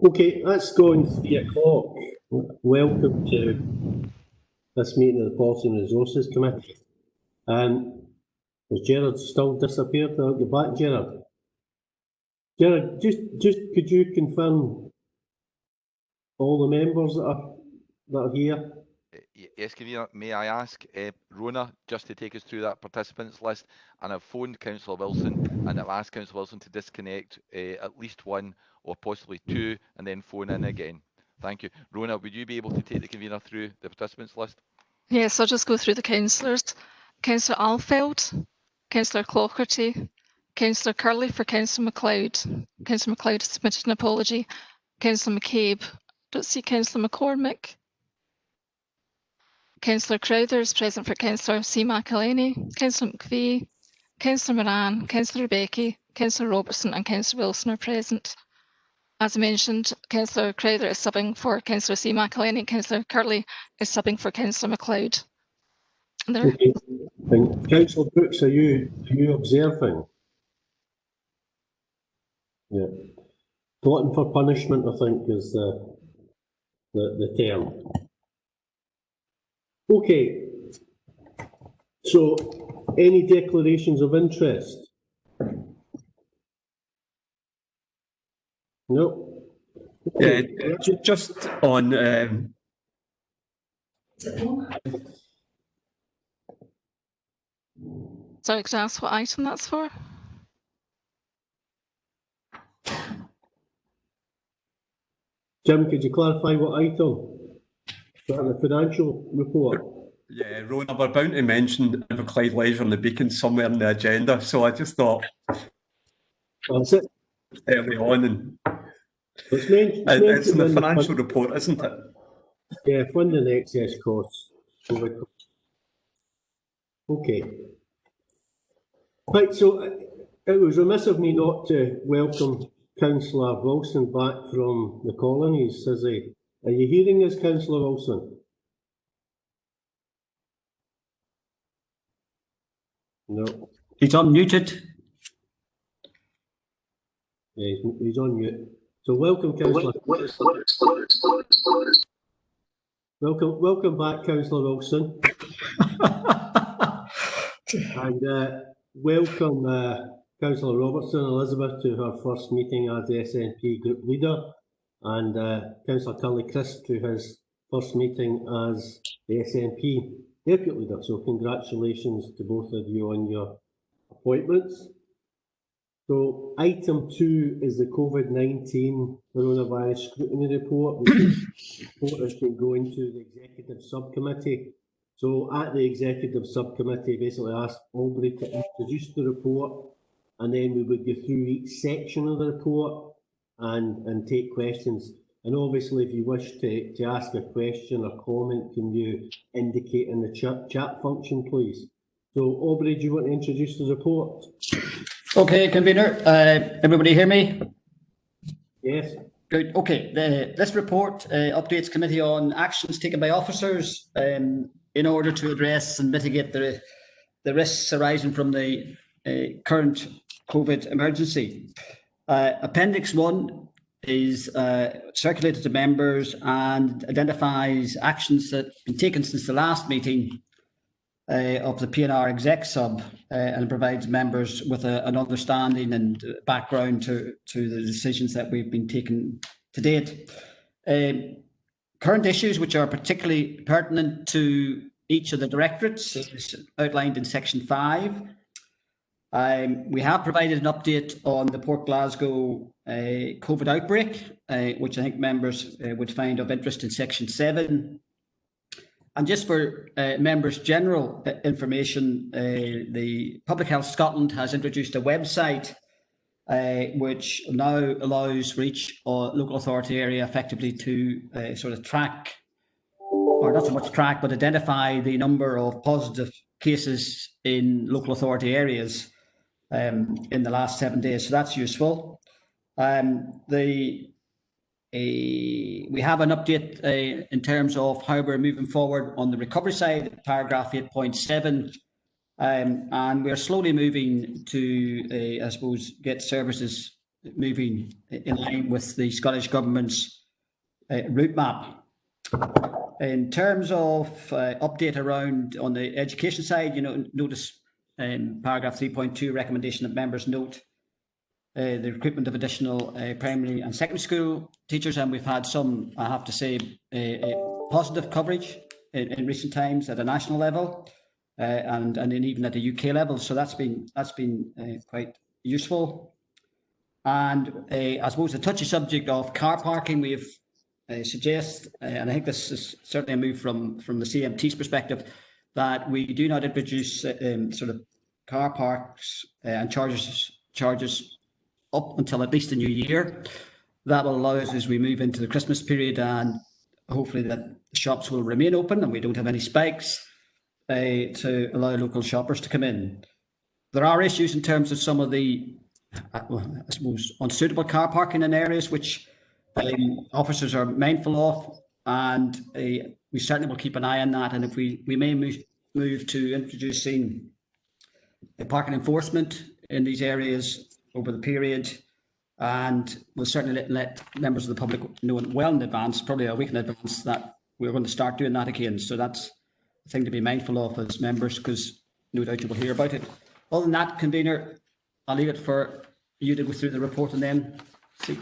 Okay, let's go on 3 o'clock. Welcome to this meeting of the Policy and Resources Committee. Has Gerard still disappeared? I'll get back, Gerard. Gerard, just could you confirm all the members that are here? Yes, Convener, may I ask Rona just to take us through that participants list? And I've phoned Councillor Wilson and I've asked Councillor Wilson to disconnect at least one or possibly two and then phone in again. Thank you. Rona, would you be able to take the Convener through the participants list? Yes, I'll just go through the councillors. Councillor Alfeld, Councillor Clougherty, Councillor Curley for Councillor MacLeod. Councillor MacLeod has submitted an apology. Councillor McCabe, don't see Councillor McCormick. Councillor Crowther is present for Councillor C. McElhenney, Councillor McVie, Councillor Moran, Councillor Rebecki, Councillor Robertson and Councillor Wilson are present. As mentioned, Councillor Crowther is subbing for Councillor C. McElhenney, Councillor Curley is subbing for Councillor MacLeod. Okay. Councillor Brooks, are you observing? Yeah. Glutton for punishment, I think, is the term. Okay. So, any declarations of interest? No. Okay. Just on. Sorry, could I ask what item that's for? Jim, could you clarify what item? The financial report? Yeah, Rona, we're bound to mention Implied Leisure and the Beacon somewhere in the agenda, so I just thought that's it. Early on, and it's in the financial report, isn't it? Yeah, funding excess costs. Okay. Right, so it was remiss of me not to welcome Councillor Wilson back from the colonies, says he. Are you hearing us, Councillor Wilson? No. He's unmuted. Yeah, he's on mute. So welcome, Councillor. Welcome back, Councillor Wilson. And welcome Councillor Robertson Elizabeth to her first meeting as the SNP group leader, and Councillor Curley Crisp to his first meeting as the SNP deputy leader. So congratulations to both of you on your appointments. So item 2 is the COVID-19 coronavirus scrutiny report. The report has been going to the executive subcommittee. So at the executive subcommittee, basically asked Aubrey to introduce the report, and then we would go through each section of the report and take questions. And obviously, if you wish to ask a question or comment, can you indicate in the chat function, please? So Aubrey, do you want to introduce the report? Okay, Convener. Everybody hear me? Yes. Good. Okay. This report updates committee on actions taken by officers in order to address and mitigate the risks arising from the current COVID emergency. Appendix 1 is circulated to members and identifies actions that have been taken since the last meeting of the PNR exec sub, and provides members with an understanding and background to the decisions that we've been taking to date. Current issues which are particularly pertinent to each of the directorates is outlined in section 5. We have provided an update on the Port Glasgow COVID outbreak, which I think members would find of interest in section 7. And just for members' general information, the Public Health Scotland has introduced a website which now allows for each local authority area effectively to sort of track, or not so much track, but identify the number of positive cases in local authority areas in the last 7 days. So that's useful. We have an update in terms of how we're moving forward on the recovery side, paragraph 8.7, and we're slowly moving to, I suppose, get services moving in line with the Scottish Government's route map. In terms of update around on the education side, notice paragraph 3.2 recommendation that members note the recruitment of additional primary and secondary school teachers, and we've had some, I have to say, positive coverage in recent times at a national level and even at the UK level. So that's been quite useful. And I suppose the touchy subject of car parking, we've suggest, and I think this is certainly a move from the CMT's perspective, that we do not introduce sort of car parks and charges up until at least the new year. That will allow us, as we move into the Christmas period, and hopefully that shops will remain open and we don't have any spikes, to allow local shoppers to come in. There are issues in terms of some of the, I suppose, unsuitable car parking in areas which officers are mindful of, and we certainly will keep an eye on that. And if we may move to introducing parking enforcement in these areas over the period, and we'll certainly let members of the public know well in advance, probably a week in advance, that we're going to start doing that again. So that's a thing to be mindful of as members, because no doubt you will hear about it. Other than that, convener, I'll leave it for you to go through the report and then see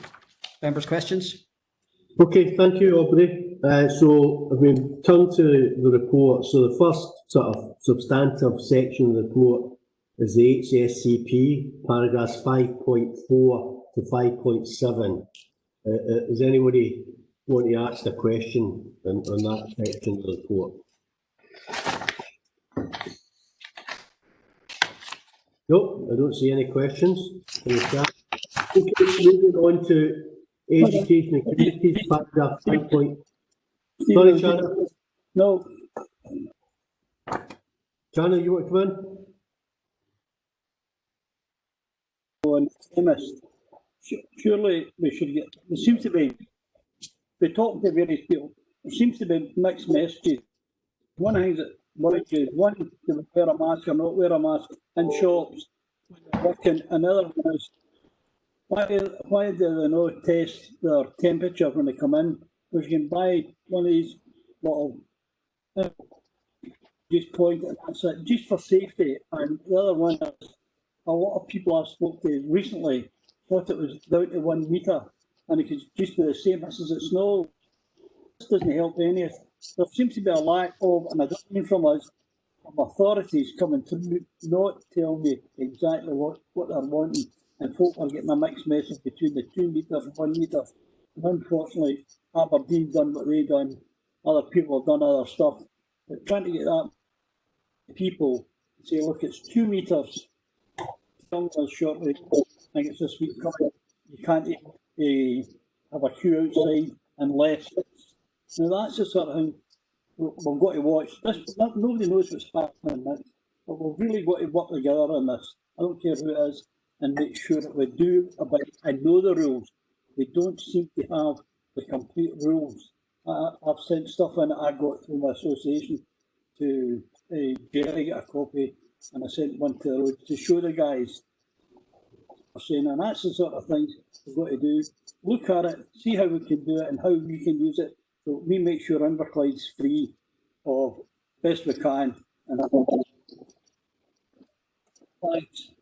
members' questions. Okay, thank you, Aubrey. So if we turn to the report, so the first sort of substantive section of the report is the HSCP, paragraphs 5.4 to 5.7. Does anybody want to ask a question on that section of the report? Nope, I don't see any questions. Okay, moving on to Education and Communities, paragraph 5. Sorry, Chana. No. Chana, you want to come On chemist. Surely we should get. There seems to be. We talk to various people. There seems to be mixed messages. One thing that worries you, one to wear a mask or not wear a mask in shops when they're working. Another one is why do they not test their temperature when they come in? Because you can buy one of these little just point and that's it, just for safety. And the other one is a lot of people I've spoken to recently thought it was down to 1 metre and it could just be the same. I says it's no, this doesn't help any. There seems to be a lack of, and I don't mean from us, from authorities coming to not tell me exactly what they're wanting. And folk are getting a mixed message between the 2 metres and 1 metre. And unfortunately, Aberdeen done what they done, other people have done other stuff. But trying to get that people say, look, it's 2 metres. Shortly, I think it's this week coming. You can't even have a queue outside unless. Now that's the sort of thing we've got to watch. Nobody knows what's happening next, but we've really got to work together on this. I don't care who it is, and make sure that we do and know the rules. We don't seem to have the complete rules. I've sent stuff in that I got through my association to Jerry, get a copy, and I sent one to the road to show the guys. Saying, and that's the sort of things we've got to do. Look at it, see how we can do it and how we can use it. So we make sure Inverclyde's free of best we can. And thanks.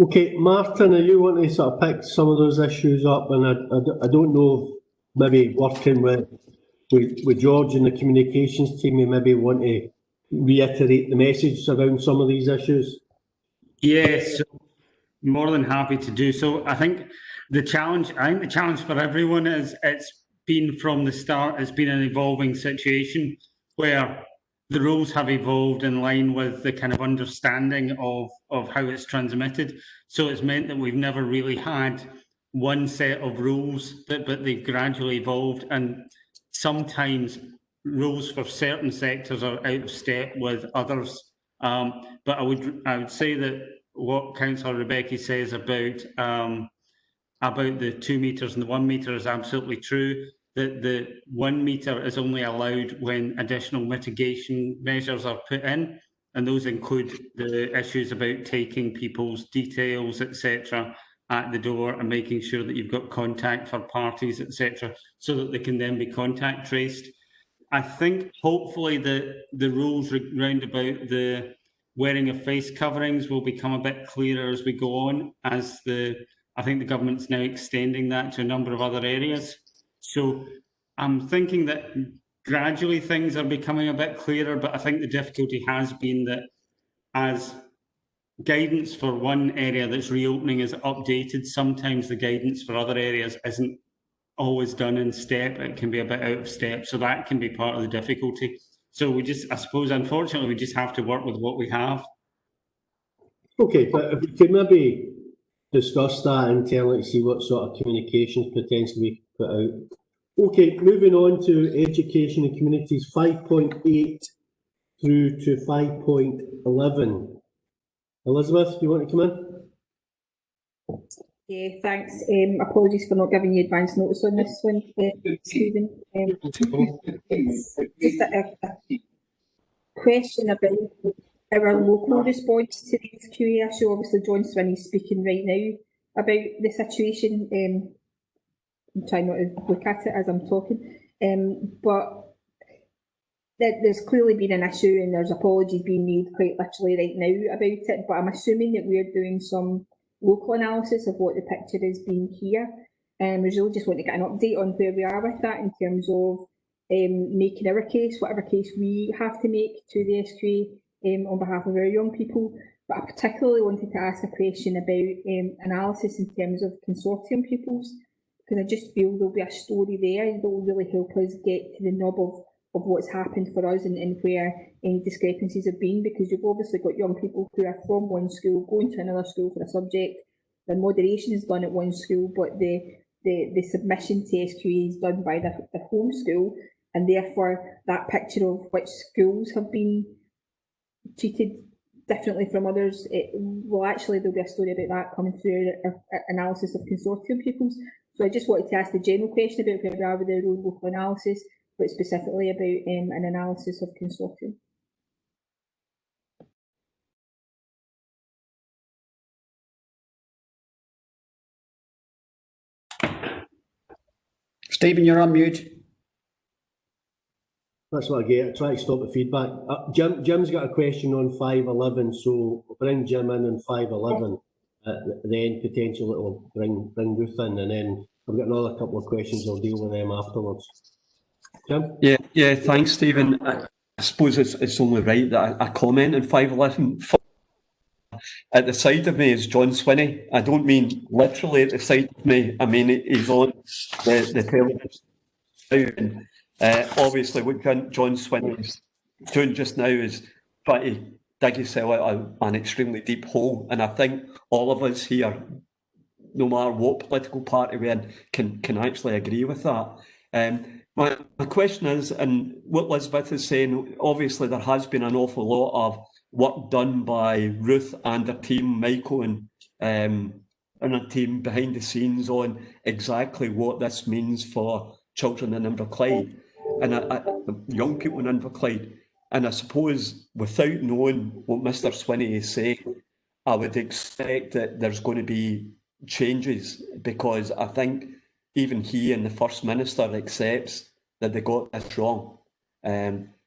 Okay, Martin, are you wanting to sort of pick some of those issues up? And I don't know, maybe working with George and the communications team, you maybe want to reiterate the message around some of these issues? Yes, more than happy to do so. I think the challenge for everyone is it's been from the start, it's been an evolving situation where the rules have evolved in line with the kind of understanding of how it's transmitted. So it's meant that we've never really had one set of rules, but they've gradually evolved, and sometimes rules for certain sectors are out of step with others. But I would say that what Councillor Rebecca says about the 2 metres and the 1 metre is absolutely true. That the 1 metre is only allowed when additional mitigation measures are put in, and those include the issues about taking people's details, etc., at the door and making sure that you've got contact for parties, etc., so that they can then be contact traced. I think hopefully the rules round about the wearing of face coverings will become a bit clearer as we go on, as I think the government's now extending that to a number of other areas. So I'm thinking that gradually things are becoming a bit clearer, but I think the difficulty has been that as guidance for one area that's reopening is updated, sometimes the guidance for other areas isn't always done in step. It can be a bit out of step, so that can be part of the difficulty. So I suppose, unfortunately, we just have to work with what we have. Okay, but if we could maybe discuss that internally to see what sort of communications potentially we put out. Okay, moving on to education and communities 5.8 through to 5.11. Elizabeth, do you want to come in? Yeah, thanks. Apologies for not giving you advance notice on this one, Stephen. It's just a question about our local response to the SQA issue. Obviously, John Swinney is speaking right now about the situation. I'm trying not to look at it as I'm talking, but there's clearly been an issue and there's apologies being made quite literally right now about it, but I'm assuming that we're doing some local analysis of what the picture has been here. We really just want to get an update on where we are with that in terms of making our case, whatever case we have to make to the SQA on behalf of our young people. But I particularly wanted to ask a question about analysis in terms of consortium pupils, because I just feel there'll be a story there that will really help us get to the nub of what's happened for us and where any discrepancies have been, because you've obviously got young people who are from one school going to another school for a subject. The moderation is done at one school, but the submission to SQA is done by the home school, and therefore that picture of which schools have been treated differently from others, there'll be a story about that coming through our analysis of consortium pupils. So I just wanted to ask the general question about where we are with the local analysis, but specifically about an analysis of consortium. Stephen, you're on mute. That's what I get. I try to stop the feedback. Jim's got a question on 5.11, so we'll bring Jim in on 5.11. Then potentially it'll bring Ruth in, and then I've got another couple of questions. I'll deal with them afterwards. Jim? Yeah. Thanks, Stephen. I suppose it's only right that I comment on 5.11. At the side of me is John Swinney. I don't mean literally at the side of me. I mean he's on the television. Obviously, what John Swinney is doing just now is trying to dig himself out of an extremely deep hole. And I think all of us here, no matter what political party we're in, can actually agree with that. My question is, and what Elizabeth is saying, obviously there has been an awful lot of work done by Ruth and her team, Michael and her team behind the scenes on exactly what this means for children in Inverclyde and young people in Inverclyde. And I suppose without knowing what Mr. Swinney is saying, I would expect that there's going to be changes, because I think even he and the First Minister accepts that they got this wrong.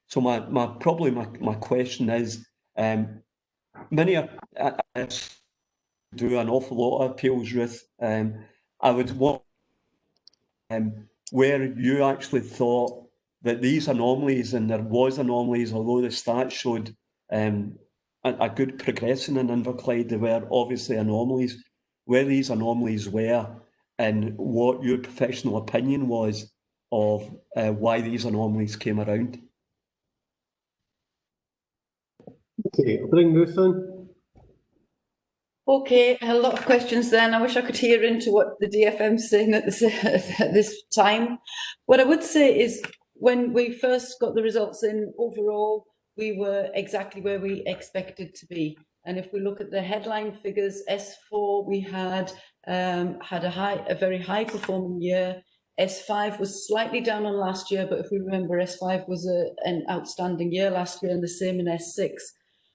So my question is, many do an awful lot of appeals, Ruth. I would want where you actually thought that these anomalies, and there was anomalies, although the stats showed a good progression in Inverclyde, there were obviously anomalies, where these anomalies were, and what your professional opinion was of why these anomalies came around. Okay, I'll bring Ruth in. Okay, a lot of questions then. I wish I could hear into what the DFM's saying at this time. What I would say is, when we first got the results in, overall, we were exactly where we expected to be. And if we look at the headline figures, S4, we had a very high performing year. S5 was slightly down on last year, but if we remember, S5 was an outstanding year last year, and the same in S6.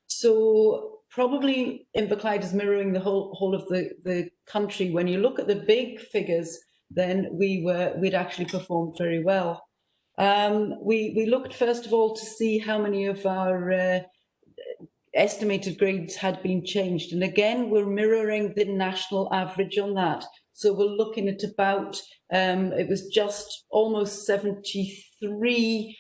So probably Implied is mirroring the whole of the country. When you look at the big figures, then we'd actually performed very well. We looked first of all to see how many of our estimated grades had been changed, and again we're mirroring the national average on that. So we're looking at about it was just almost 73%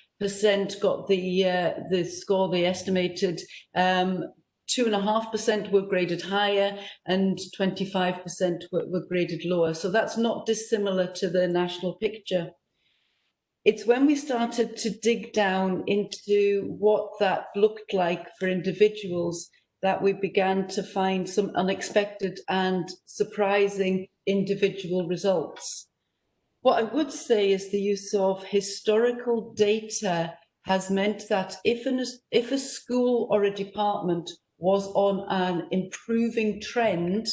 got the score they estimated. 2.5% were graded higher and 25% were graded lower. So that's not dissimilar to the national picture. It's when we started to dig down into what that looked like for individuals that we began to find some unexpected and surprising individual results. What I would say is the use of historical data has meant that if a school or a department was on an improving trend,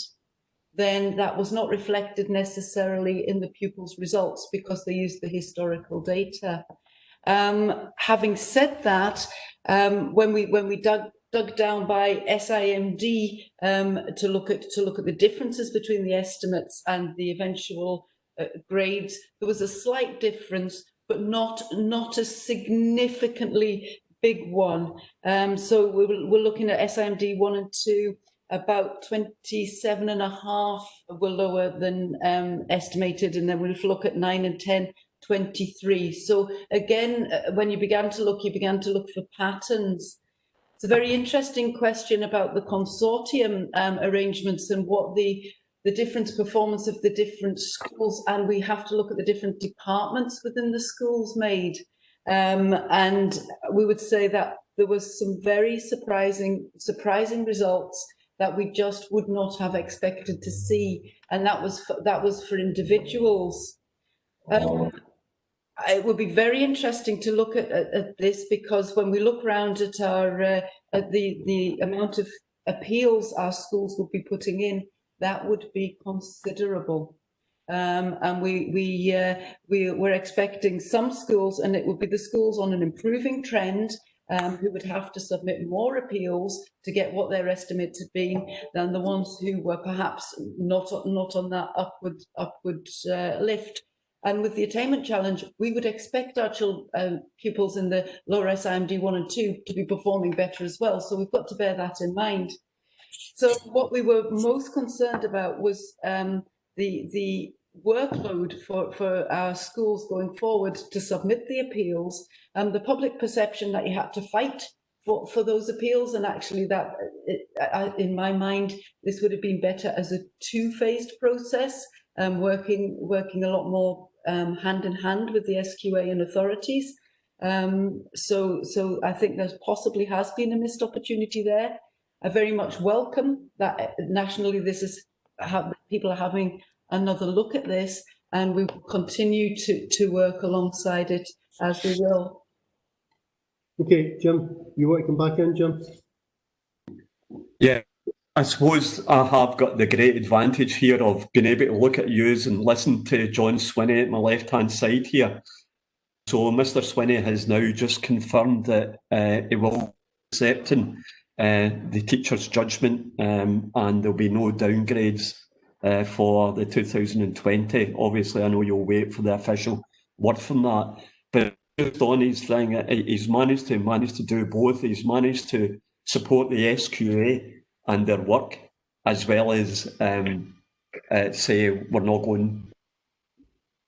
then that was not reflected necessarily in the pupils' results because they used the historical data. Having said that, when we dug down by SIMD to look at the differences between the estimates and the eventual grades, there was a slight difference, but not a significantly big one. So we're looking at SIMD 1 and 2. About 27.5 were lower than estimated, and then we'll look at 9 and 10, 23. So again, when you began to look for patterns. It's a very interesting question about the consortium arrangements and what the different performance of the different schools, and we have to look at the different departments within the schools made. And we would say that there was some very surprising results that we just would not have expected to see, and that was for individuals. It would be very interesting to look at this, because when we look around at our at the amount of appeals our schools would be putting in, that would be considerable. And we're expecting some schools, and it would be the schools on an improving trend, who would have to submit more appeals to get what their estimates had been than the ones who were perhaps not on that upward lift. And with the attainment challenge, we would expect our pupils in the lower SIMD 1 and 2 to be performing better as well. So we've got to bear that in mind. So what we were most concerned about was the workload for our schools going forward to submit the appeals, and the public perception that you had to fight for those appeals. And actually that, in my mind, this would have been better as a two-phased process, working a lot more hand in hand with the SQA and authorities. So I think there possibly has been a missed opportunity there. I very much welcome that nationally people are having another look at this, and we will continue to work alongside it as we will. Okay, Jim, you want to come back in, Jim? Yeah, I suppose I have got the great advantage here of being able to look at yous and listen to John Swinney at my left-hand side here. So Mr. Swinney has now just confirmed that he will be accepting the teacher's judgment, and there'll be no downgrades for the 2020. Obviously, I know you'll wait for the official word from that, but just on his thing, he's managed to do both. He's managed to support the SQA and their work, as well as say we're not going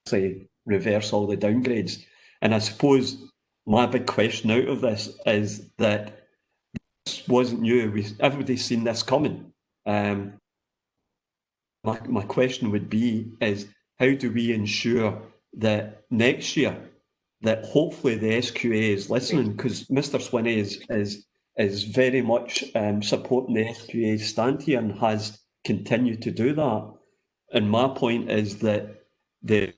to reverse all the downgrades. And I suppose my big question out of this is that this wasn't new. Everybody's seen this coming. My question would be is, how do we ensure that next year that hopefully the SQA is listening, because Mr. Swinney is very much supporting the SQA's stand here and has continued to do that. And my point is that they've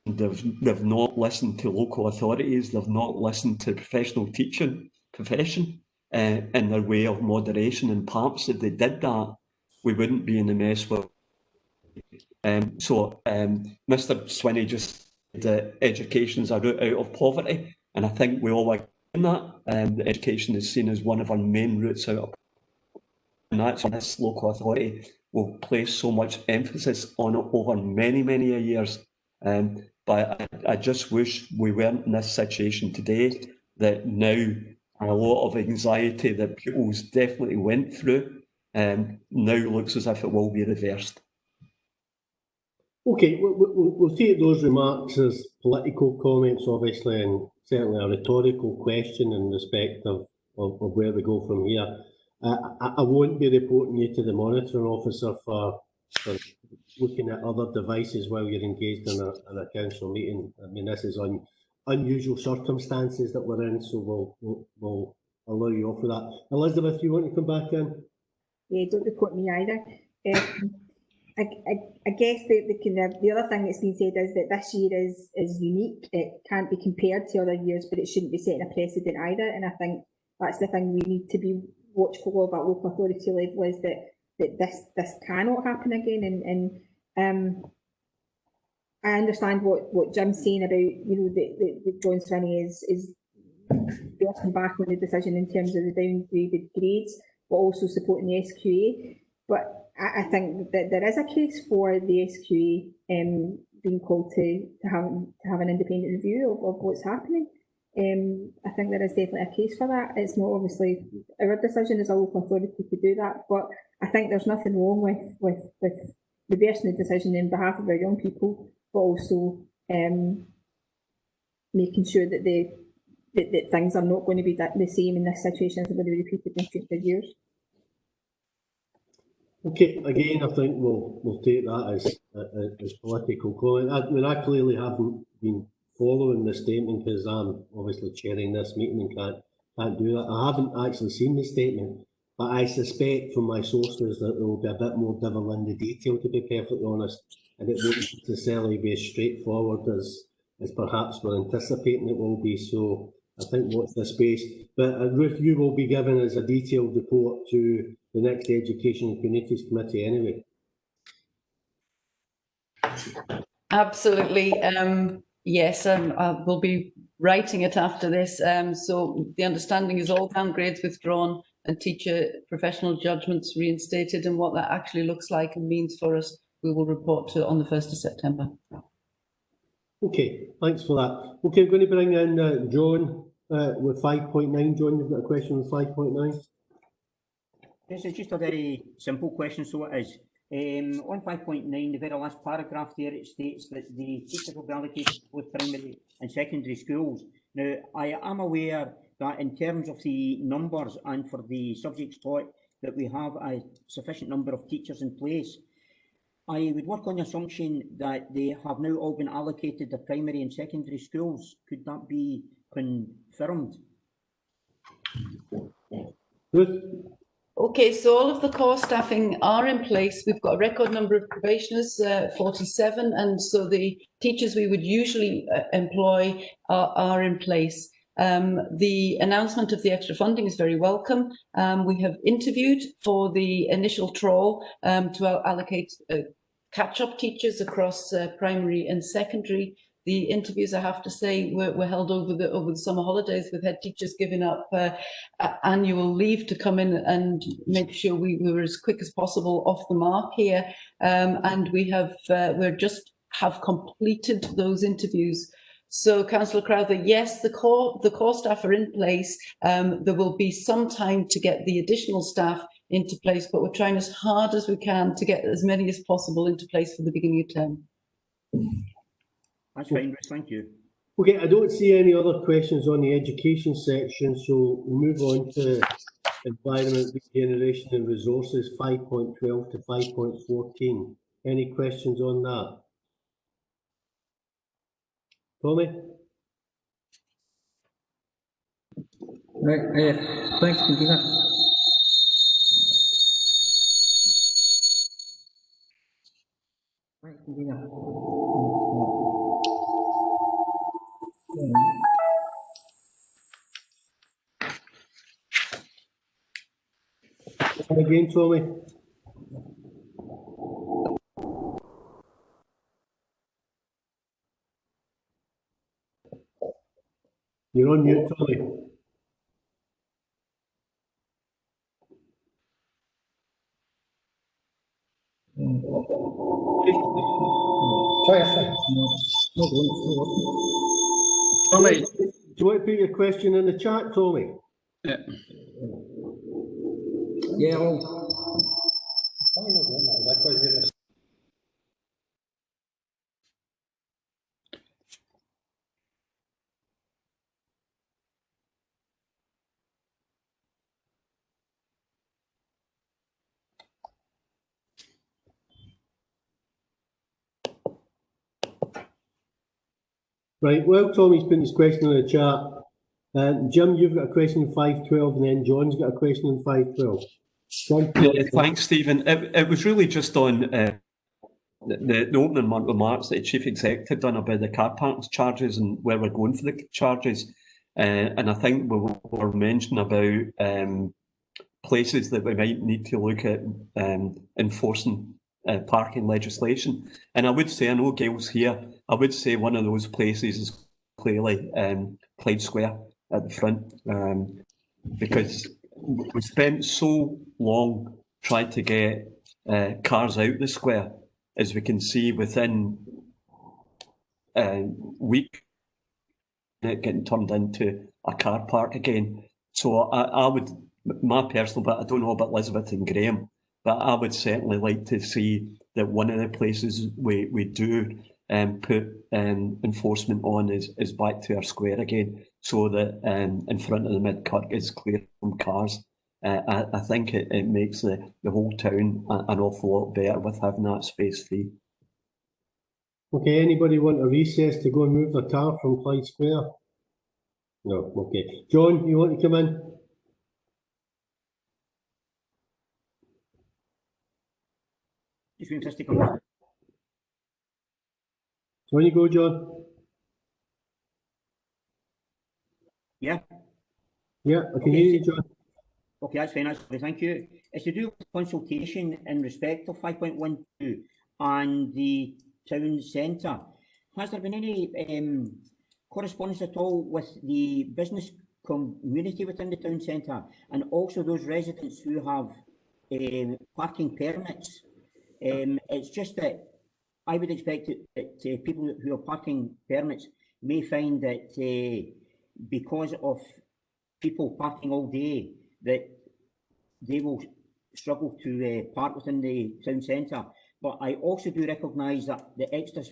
not listened to local authorities, they've not listened to professional teaching profession in their way of moderation, and perhaps if they did that, we wouldn't be in the mess we're So Mr. Swinney just said that education is a route out of poverty, and I think we all agree on that. Education is seen as one of our main routes out of poverty. that's this local authority will place so much emphasis on it over many, many years. But I just wish we weren't in this situation today, that now a lot of anxiety that pupils definitely went through now looks as if it will be reversed. Okay, we'll take those remarks as political comments, obviously, and certainly a rhetorical question in respect of where we go from here. I won't be reporting you to the monitoring officer for looking at other devices while you're engaged in a council meeting. I mean, this is unusual circumstances that we're in, so we'll allow you off with that. Elizabeth, you want to come back in? Yeah, don't report me either. I guess the other thing that's been said is that this year is unique. It can't be compared to other years, but it shouldn't be setting a precedent either. And I think that's the thing we need to be watchful of at local authority level, is that this cannot happen again. And I understand what Jim's saying about, you know, that John Swinney is working back on the decision in terms of the downgraded grades, but also supporting the SQA. But I think that there is a case for the SQA being called to have an independent review of what's happening. I think there is definitely a case for that. It's not obviously our decision as a local authority to do that, but I think there's nothing wrong with reversing the decision on behalf of our young people, but also making sure that things are not going to be the same in this situation as they're going to be repeated in future years. Okay, again, I think we'll take that as political comment. I mean, I clearly haven't been following the statement because I'm obviously chairing this meeting and can't do that. I haven't actually seen the statement, but I suspect from my sources that there will be a bit more devil in the detail, to be perfectly honest, and it won't necessarily be as straightforward as perhaps we're anticipating it will be. So I think watch this space. But Ruth, you will be given as a detailed report to the next Education and Communities Committee anyway. Absolutely. Yes, I will be writing it after this. So the understanding is all downgrades withdrawn and teacher professional judgments reinstated, and what that actually looks like and means for us, we will report to on the 1st of September. Okay, thanks for that. Okay, we're going to bring in John with 5.9. John, you've got a question with 5.9? This is just a very simple question, so it is. On 5.9, the very last paragraph there, it states that the teachers will be allocated to both primary and secondary schools. Now, I am aware that in terms of the numbers and for the subjects taught, that we have a sufficient number of teachers in place. I would work on the assumption that they have now all been allocated to primary and secondary schools. Could that be confirmed? Ruth? Okay, so all of the core staffing are in place. We've got a record number of probationers, 47, and so the teachers we would usually employ are in place. The announcement of the extra funding is very welcome. We have interviewed for the initial trawl to allocate catch-up teachers across primary and secondary. The interviews, I have to say, were held over the summer holidays, with head teachers giving up annual leave to come in and make sure we were as quick as possible off the mark here. And we're just have completed those interviews. So, Councillor Crowther, yes, the core staff are in place. There will be some time to get the additional staff into place, but we're trying as hard as we can to get as many as possible into place for the beginning of term. That's fine, Ruth, thank you. Okay, I don't see any other questions on the education section, so we'll move on to Environment, Regeneration and Resources 5.12 to 5.14. Any questions on that? Tommy? Right, thanks, Convener. Right, Convener. Again, Tommy? You're on mute, Tommy. Tommy, do you want to put your question in the chat, Tommy? Yeah. Right, well, Tommy's putting his question in the chat. Jim, you've got a question in 512, and then John's got a question in 512. John, thanks, Stephen. It was really just on the opening remarks that the Chief Executive had done about the car parks charges and where we're going for the charges. And I think we were mentioning about places that we might need to look at enforcing parking legislation. And I would say, I know Gail's here, I would say one of those places is clearly Clyde Square at the front, because we spent so long trying to get cars out the square, as we can see within weeks, it getting turned into a car park again. So I would, my personal, but I don't know about Elizabeth and Graham, but I would certainly like to see that one of the places we do put enforcement on is back to our square again, so that in front of the mid-cut is clear from cars. I think it makes the whole town an awful lot better with having that space free. Okay, anybody want a recess to go and move their car from Clyde Square? No, okay. John, you want to come in? Just waiting for us to come in. On you go, John. Yeah? Yeah, I can hear you, John. Okay, that's fine, actually, thank you. It's to do with consultation in respect of 5.12 and the town centre. Has there been any correspondence at all with the business community within the town centre, and also those residents who have parking permits? It's just that I would expect that people who have parking permits may find that because of people parking all day, that they will struggle to park within the town centre. But I also do recognise that the extra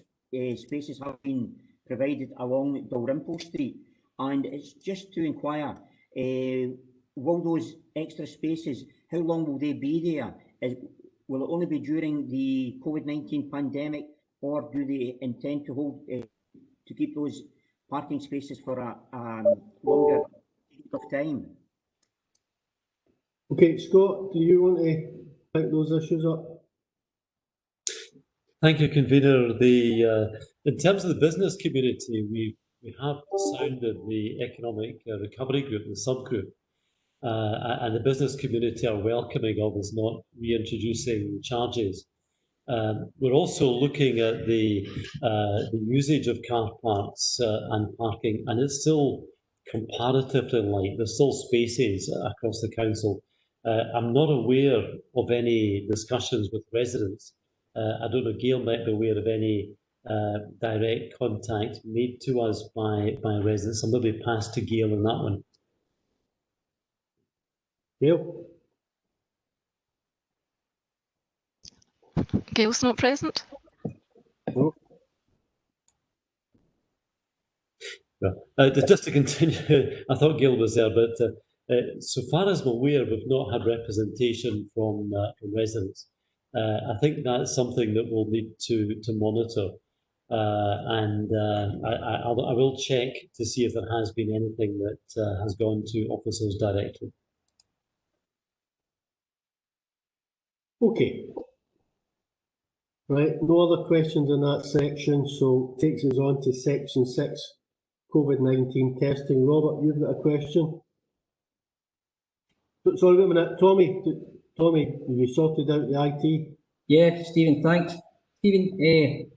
spaces have been provided along Dalrymple Street, and it's just to inquire, will those extra spaces, how long will they be there? Will it only be during the COVID-19 pandemic, or do they intend to hold to keep those parking spaces for a longer period of time? Okay, Scott, do you want to pick those issues up? Thank you, Convener. In terms of the business community, we have sounded the Economic Recovery Group, the subgroup, and the business community are welcoming of us not reintroducing charges. We're also looking at the usage of car parks and parking, and it's still comparatively light. There's still spaces across the council. I'm not aware of any discussions with residents. I don't know, Gail might be aware of any direct contact made to us by residents. I'll maybe pass to Gail on that one. Gail? Gail's not present. No. Just to continue, I thought Gail was there, but so far as I'm aware, we've not had representation from residents. I think that's something that we'll need to monitor, and I will check to see if there has been anything that has gone to officers directly. Okay. Right, no other questions in that section, so takes us on to section 6, COVID-19 testing. Robert, you've got a question? Sorry, wait a minute. Tommy, have you sorted out the IT? Yeah, Stephen, thanks. Stephen,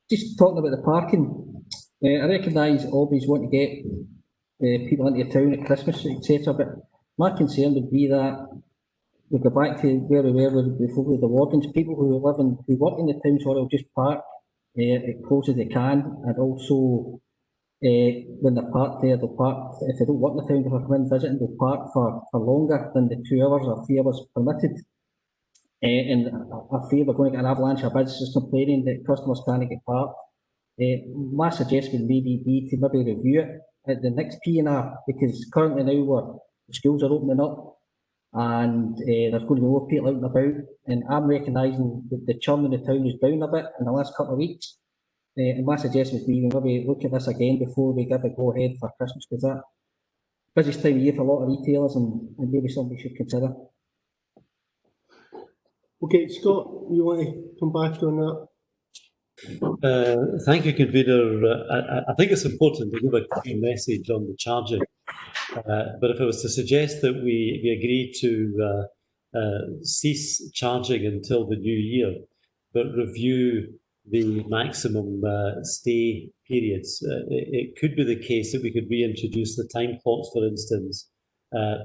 just talking about the parking, I recognise always want to get people into town at Christmas, etc. But my concern would be that we go back to where we were before with the wardens. People who work in the town hall just park as close as they can, and also when they're parked there, they'll park, if they don't work in the town, if they come in visiting, they'll park for longer than the 2 hours or 3 hours permitted. And I fear we're going to get an avalanche of businesses complaining that customers can't get parked. My suggestion would be to maybe review it at the next P&R, because currently now the schools are opening up and there's going to be more people out and about, and I'm recognising that the churn in the town is down a bit in the last couple of weeks. And my suggestion would be maybe look at this again before we give a go ahead for Christmas, because that busiest time of year for a lot of retailers, and maybe something we should consider. Okay, Scott, you want to come back on that? Thank you, Convener. I think it's important to give a clear message on the charging. But if I was to suggest that we agree to cease charging until the new year, but review the maximum stay periods, it could be the case that we could reintroduce the time clocks, for instance,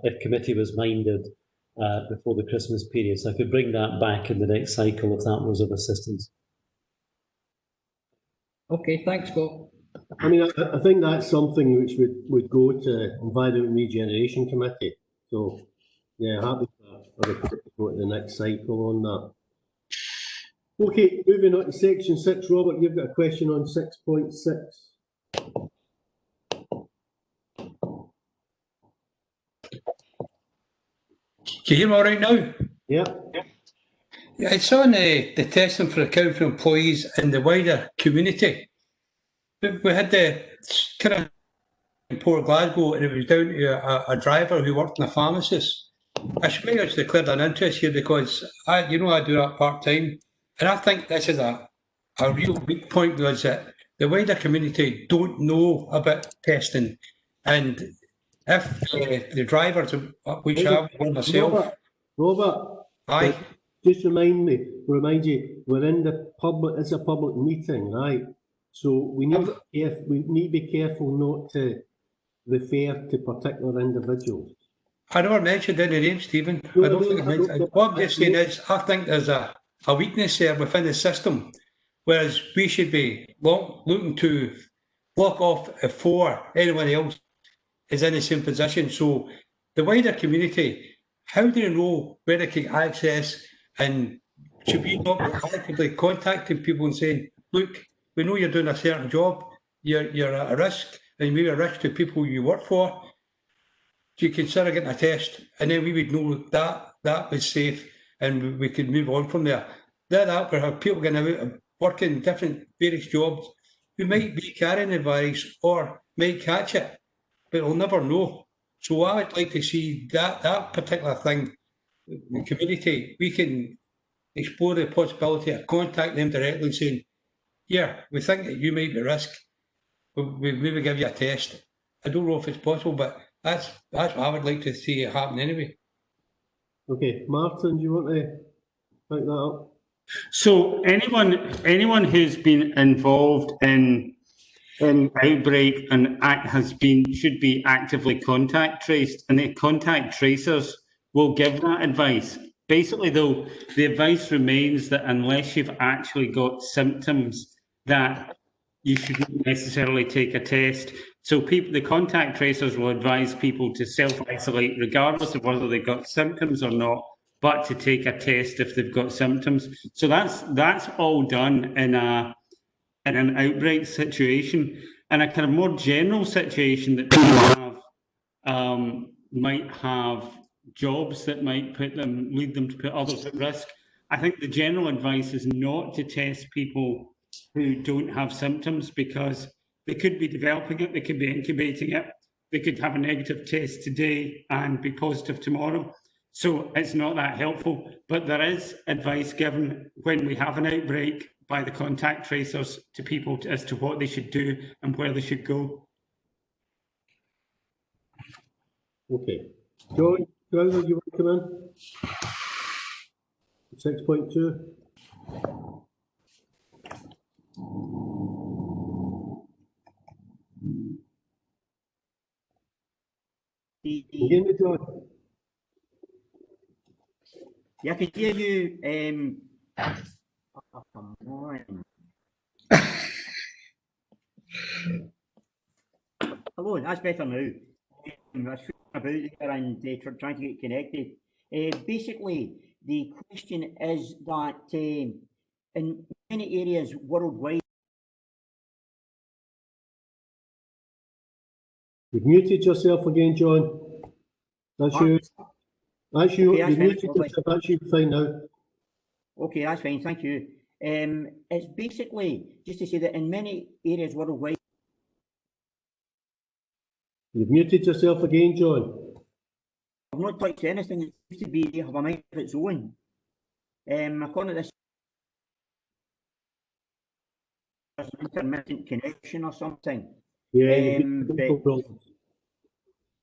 if committee was minded before the Christmas period. So I could bring that back in the next cycle if that was of assistance. Okay, thanks, Scott. I mean, I think that's something which would go to Environment and Regeneration Committee. So, yeah, happy to go to the next cycle on that. Okay, moving on to section 6. Robert, you've got a question on 6.6. Can you hear me all right now? Yeah. Yeah, it's on the testing for account for employees in the wider community. We had the kind of in Port Glasgow, and it was down to a driver who worked in a pharmacist. I should maybe actually declared an interest here, because I do that part-time, and I think this is a real weak point, because that the wider community don't know about testing, and if the drivers, which I want myself... Robert, aye. Just remind you, we're in the public, it's a public meeting, right? So we need to be careful not to refer to particular individuals. I never mentioned any names, Stephen. I don't think I mentioned. What I'm just saying is, I think there's a weakness there within the system, whereas we should be looking to block off before anyone else is in the same position. So the wider community, how do you know where they can access, and should we not be actively contacting people and saying, look, we know you're doing a certain job, you're at a risk, and maybe a risk to people you work for. Do you consider getting a test? And then we would know that was safe, and we could move on from there. That would have people getting out and working different various jobs who might be carrying the virus or might catch it, but we'll never know. So I would like to see that particular thing, the community, we can explore the possibility of contacting them directly and saying, yeah, we think that you might be at risk. We maybe give you a test. I don't know if it's possible, but that's what I would like to see happen anyway. Okay, Martin, do you want to pick that up? So anyone who's been involved in Outbreak and should be actively contact traced, and the contact tracers will give that advice. Basically, though, the advice remains that unless you've actually got symptoms, that you shouldn't necessarily take a test. So the contact tracers will advise people to self-isolate regardless of whether they've got symptoms or not, but to take a test if they've got symptoms. So that's all done in an outbreak situation. And a kind of more general situation that people have might have jobs that might lead them to put others at risk. I think the general advice is not to test people who don't have symptoms, because they could be developing it, they could be incubating it, they could have a negative test today and be positive tomorrow. So it's not that helpful, but there is advice given when we have an outbreak by the contact tracers to people as to what they should do and where they should go. Okay. John, Crowther, you want to come in? 6.2. The Begin with John. Yeah, I can hear you. Oh, come on. Hello, that's better now. I was about there and trying to get connected. Basically, the question is that in many areas worldwide. You've muted yourself again, John. That's you. That's you. Okay, that's You've muted yourself. That's you. Fine now. Okay, that's fine. Thank you. It's basically just to say that in many areas worldwide. You've muted yourself again, John. I've not touched anything. It seems to be have a mind of its own. According to this, there's an intermittent connection or something. Yeah.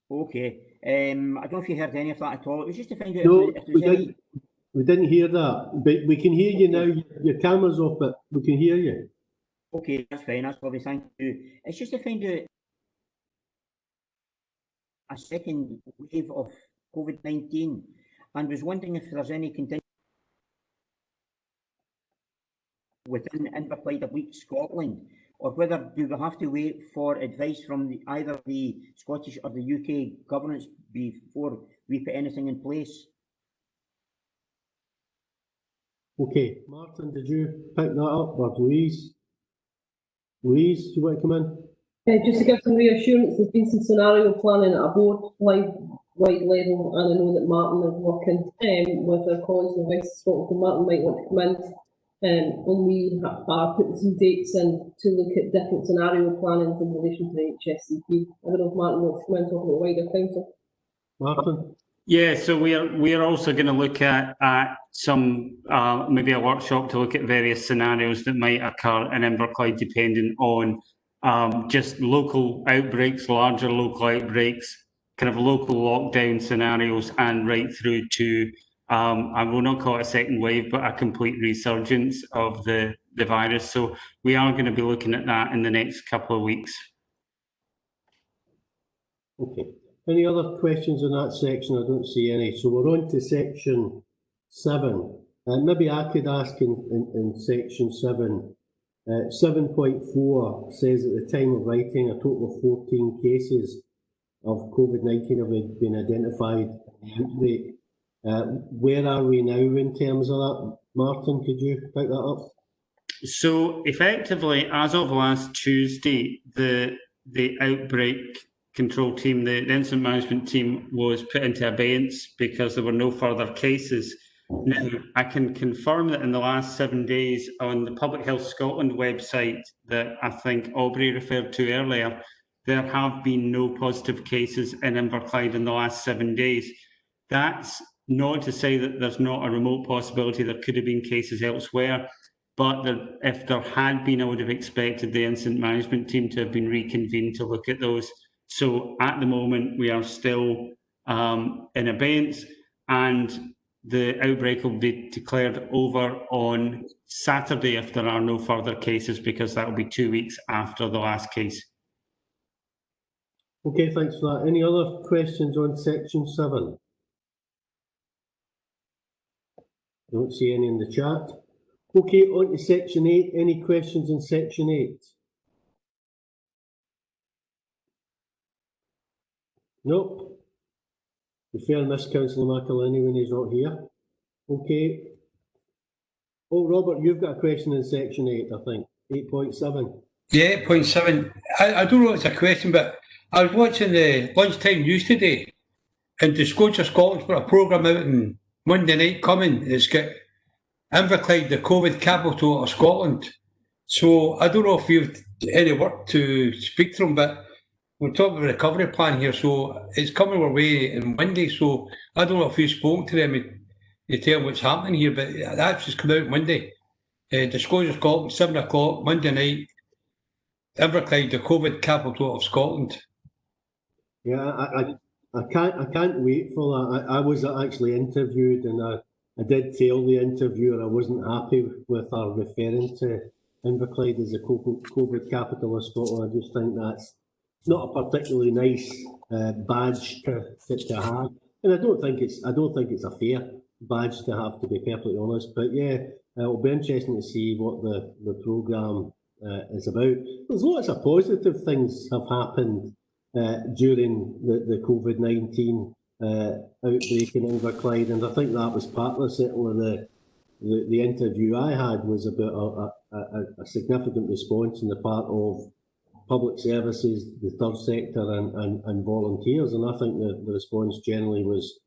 Okay. I don't know if you heard any of that at all. It was just to find out No, if there's any. We didn't hear that, but we can hear you now. Your camera's off, but we can hear you. Okay, that's fine. That's lovely. Thank you. It's just to find out a second wave of COVID-19, and was wondering if there's any contingency within Implied of Scotland, or whether do we have to wait for advice from either the Scottish or the UK governments before we put anything in place? Okay, Martin, did you pick that up, or Louise? Louise, do you want to come in? Just to give some reassurance, there's been some scenario planning at a board-wide level, and I know that Martin is working with our colleagues in the House of Scotland, and Martin might want to come in when we are putting some dates in to look at different scenario plannings in relation to the HSCP. I don't know if Martin wants to come in and talk about the wider council. Martin? Yeah, so we are also going to look at some maybe a workshop to look at various scenarios that might occur in Inverclyde, depending on just local outbreaks, larger local outbreaks, kind of local lockdown scenarios, and right through to I will not call it a second wave, but a complete resurgence of the virus. So we are going to be looking at that in the next couple of weeks. Okay. Any other questions in that section? I don't see any. So we're on to section 7. Maybe I could ask in section 7. 7.4 says at the time of writing a total of 14 cases of COVID-19 have been identified in the outbreak. Where are we now in terms of that? Martin, could you pick that up? So effectively, as of last Tuesday, the outbreak control team, the incident management team, was put into abeyance because there were no further cases. Now, I can confirm that in the last 7 days on the Public Health Scotland website that I think Aubrey referred to earlier, there have been no positive cases in Inverclyde in the last 7 days. That's not to say that there's not a remote possibility there could have been cases elsewhere, but if there had been, I would have expected the incident management team to have been reconvened to look at those. So at the moment, we are still in abeyance, and the outbreak will be declared over on Saturday if there are no further cases, because that will be 2 weeks after the last case. Okay, thanks for that. Any other questions on section 7? Don't see any in the chat. Okay, on to section 8. Any questions in section 8? Nope. We fair miss Councillor McElhinney when he's not here. Okay. Oh, Robert, you've got a question in section 8, I think. 8.7. Yeah, 8.7. I don't know if it's a question, but I was watching the lunchtime news today, and Disclosure Scotland's got a programme out on Monday night coming. It's got Inverclyde, the COVID capital of Scotland. So I don't know if you've any work to speak to them, but we're talking about a recovery plan here, so it's coming our way on Monday. So I don't know if you spoke to them and tell them what's happening here, but that's just come out Monday. Disclosure Scotland, 7 o'clock, Monday night. Inverclyde, the COVID capital of Scotland. Yeah, I can't wait for that. I was actually interviewed, and I did tell the interviewer I wasn't happy with her referring to Inverclyde as the COVID capital of Scotland. I just think that's not a particularly nice badge to have, and I don't think it's a fair badge to have, to be perfectly honest. But yeah, it'll be interesting to see what the programme is about. There's lots of positive things have happened during the COVID-19 outbreak in Inverclyde, and I think that was partly certainly the interview I had was about a significant response on the part of public services, the third sector and volunteers, and I think the response generally was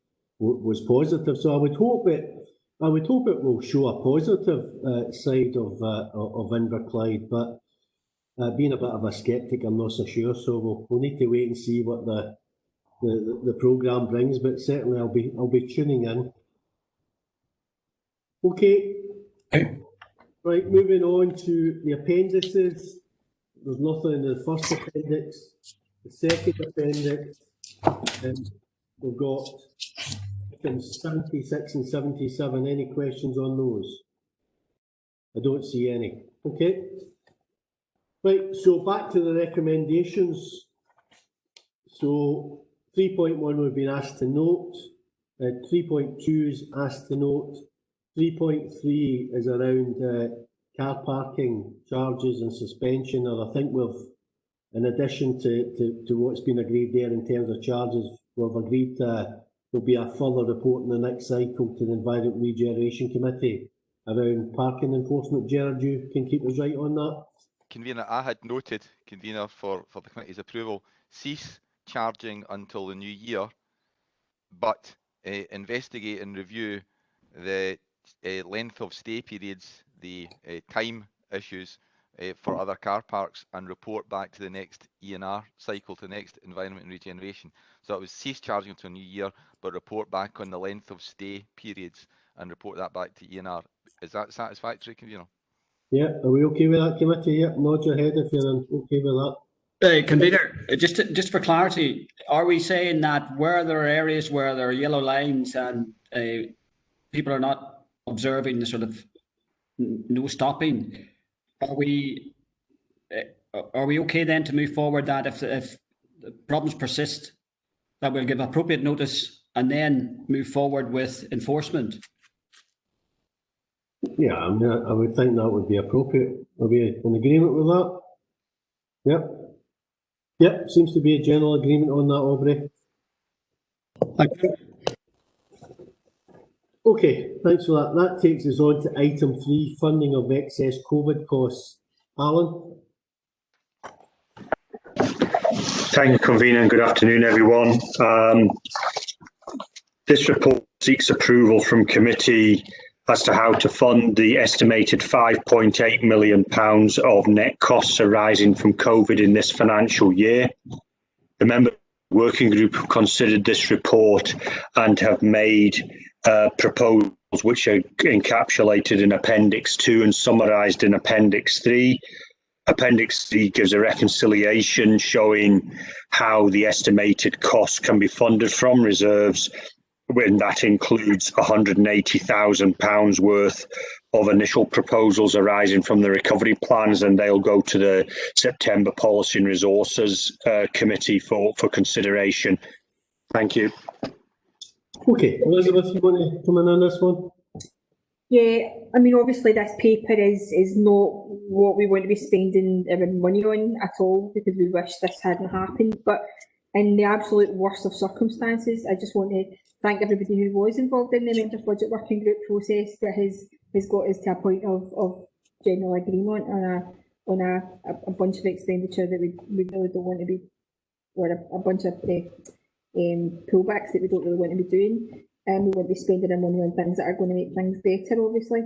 positive. So I would hope it will show a positive side of Inverclyde, but being a bit of a sceptic, I'm not so sure. So we'll need to wait and see what the programme brings. But certainly, I'll be tuning in. Okay. Right, moving on to the appendices. There's nothing in the first appendix. The second appendix, we've got 76 and 77. Any questions on those? I don't see any. Okay. Right, so back to the recommendations. So 3.1 we've been asked to note. 3.2 is asked to note. 3.3 is around car parking charges and suspension, and I think we've, in addition to what's been agreed there in terms of charges, we've agreed there'll be a further report in the next cycle to the Environment Regeneration Committee around parking enforcement. Gerard, you can keep us right on that. Convener, I had noted, Convener, for the committee's approval, cease charging until the new year, but investigate and review the length of stay periods, the time issues for other car parks, and report back to the next E&R cycle, to the next Environment and Regeneration. So it was cease charging until new year, but report back on the length of stay periods and report that back to E&R. Is that satisfactory, Convener? Yeah, are we okay with that, committee? Yeah, nod your head if you're okay with that. Convener, just for clarity, are we saying that where there are areas where there are yellow lines and people are not observing the sort of no stopping, are we okay then to move forward that if the problems persist, that we'll give appropriate notice and then move forward with enforcement? Yeah, I mean, I would think that would be appropriate. Are we in agreement with that? Yep. Yep, seems to be a general agreement on that, Aubrey. Thank you. Okay, thanks for that. That takes us on to item 3, funding of excess COVID costs. Alan? Thank you, Convener, and good afternoon, everyone. This report seeks approval from committee as to how to fund the estimated £5.8 million of net costs arising from COVID in this financial year. The member working group have considered this report and have made proposals which are encapsulated in Appendix 2 and summarised in Appendix 3. Appendix 3 gives a reconciliation showing how the estimated costs can be funded from reserves, when that includes £180,000 worth of initial proposals arising from the recovery plans, and they'll go to the September Policy and Resources Committee for consideration. Thank you. Okay, Elizabeth, you want to come in on this one? Yeah, I mean, obviously this paper is not what we want to be spending our money on at all, because we wish this hadn't happened. But in the absolute worst of circumstances, I just want to thank everybody who was involved in the Members' Budget Working Group process that has got us to a point of general agreement on a bunch of expenditure that we really don't want to be, or a bunch of pullbacks that we don't really want to be doing. We want to be spending our money on things that are going to make things better, obviously.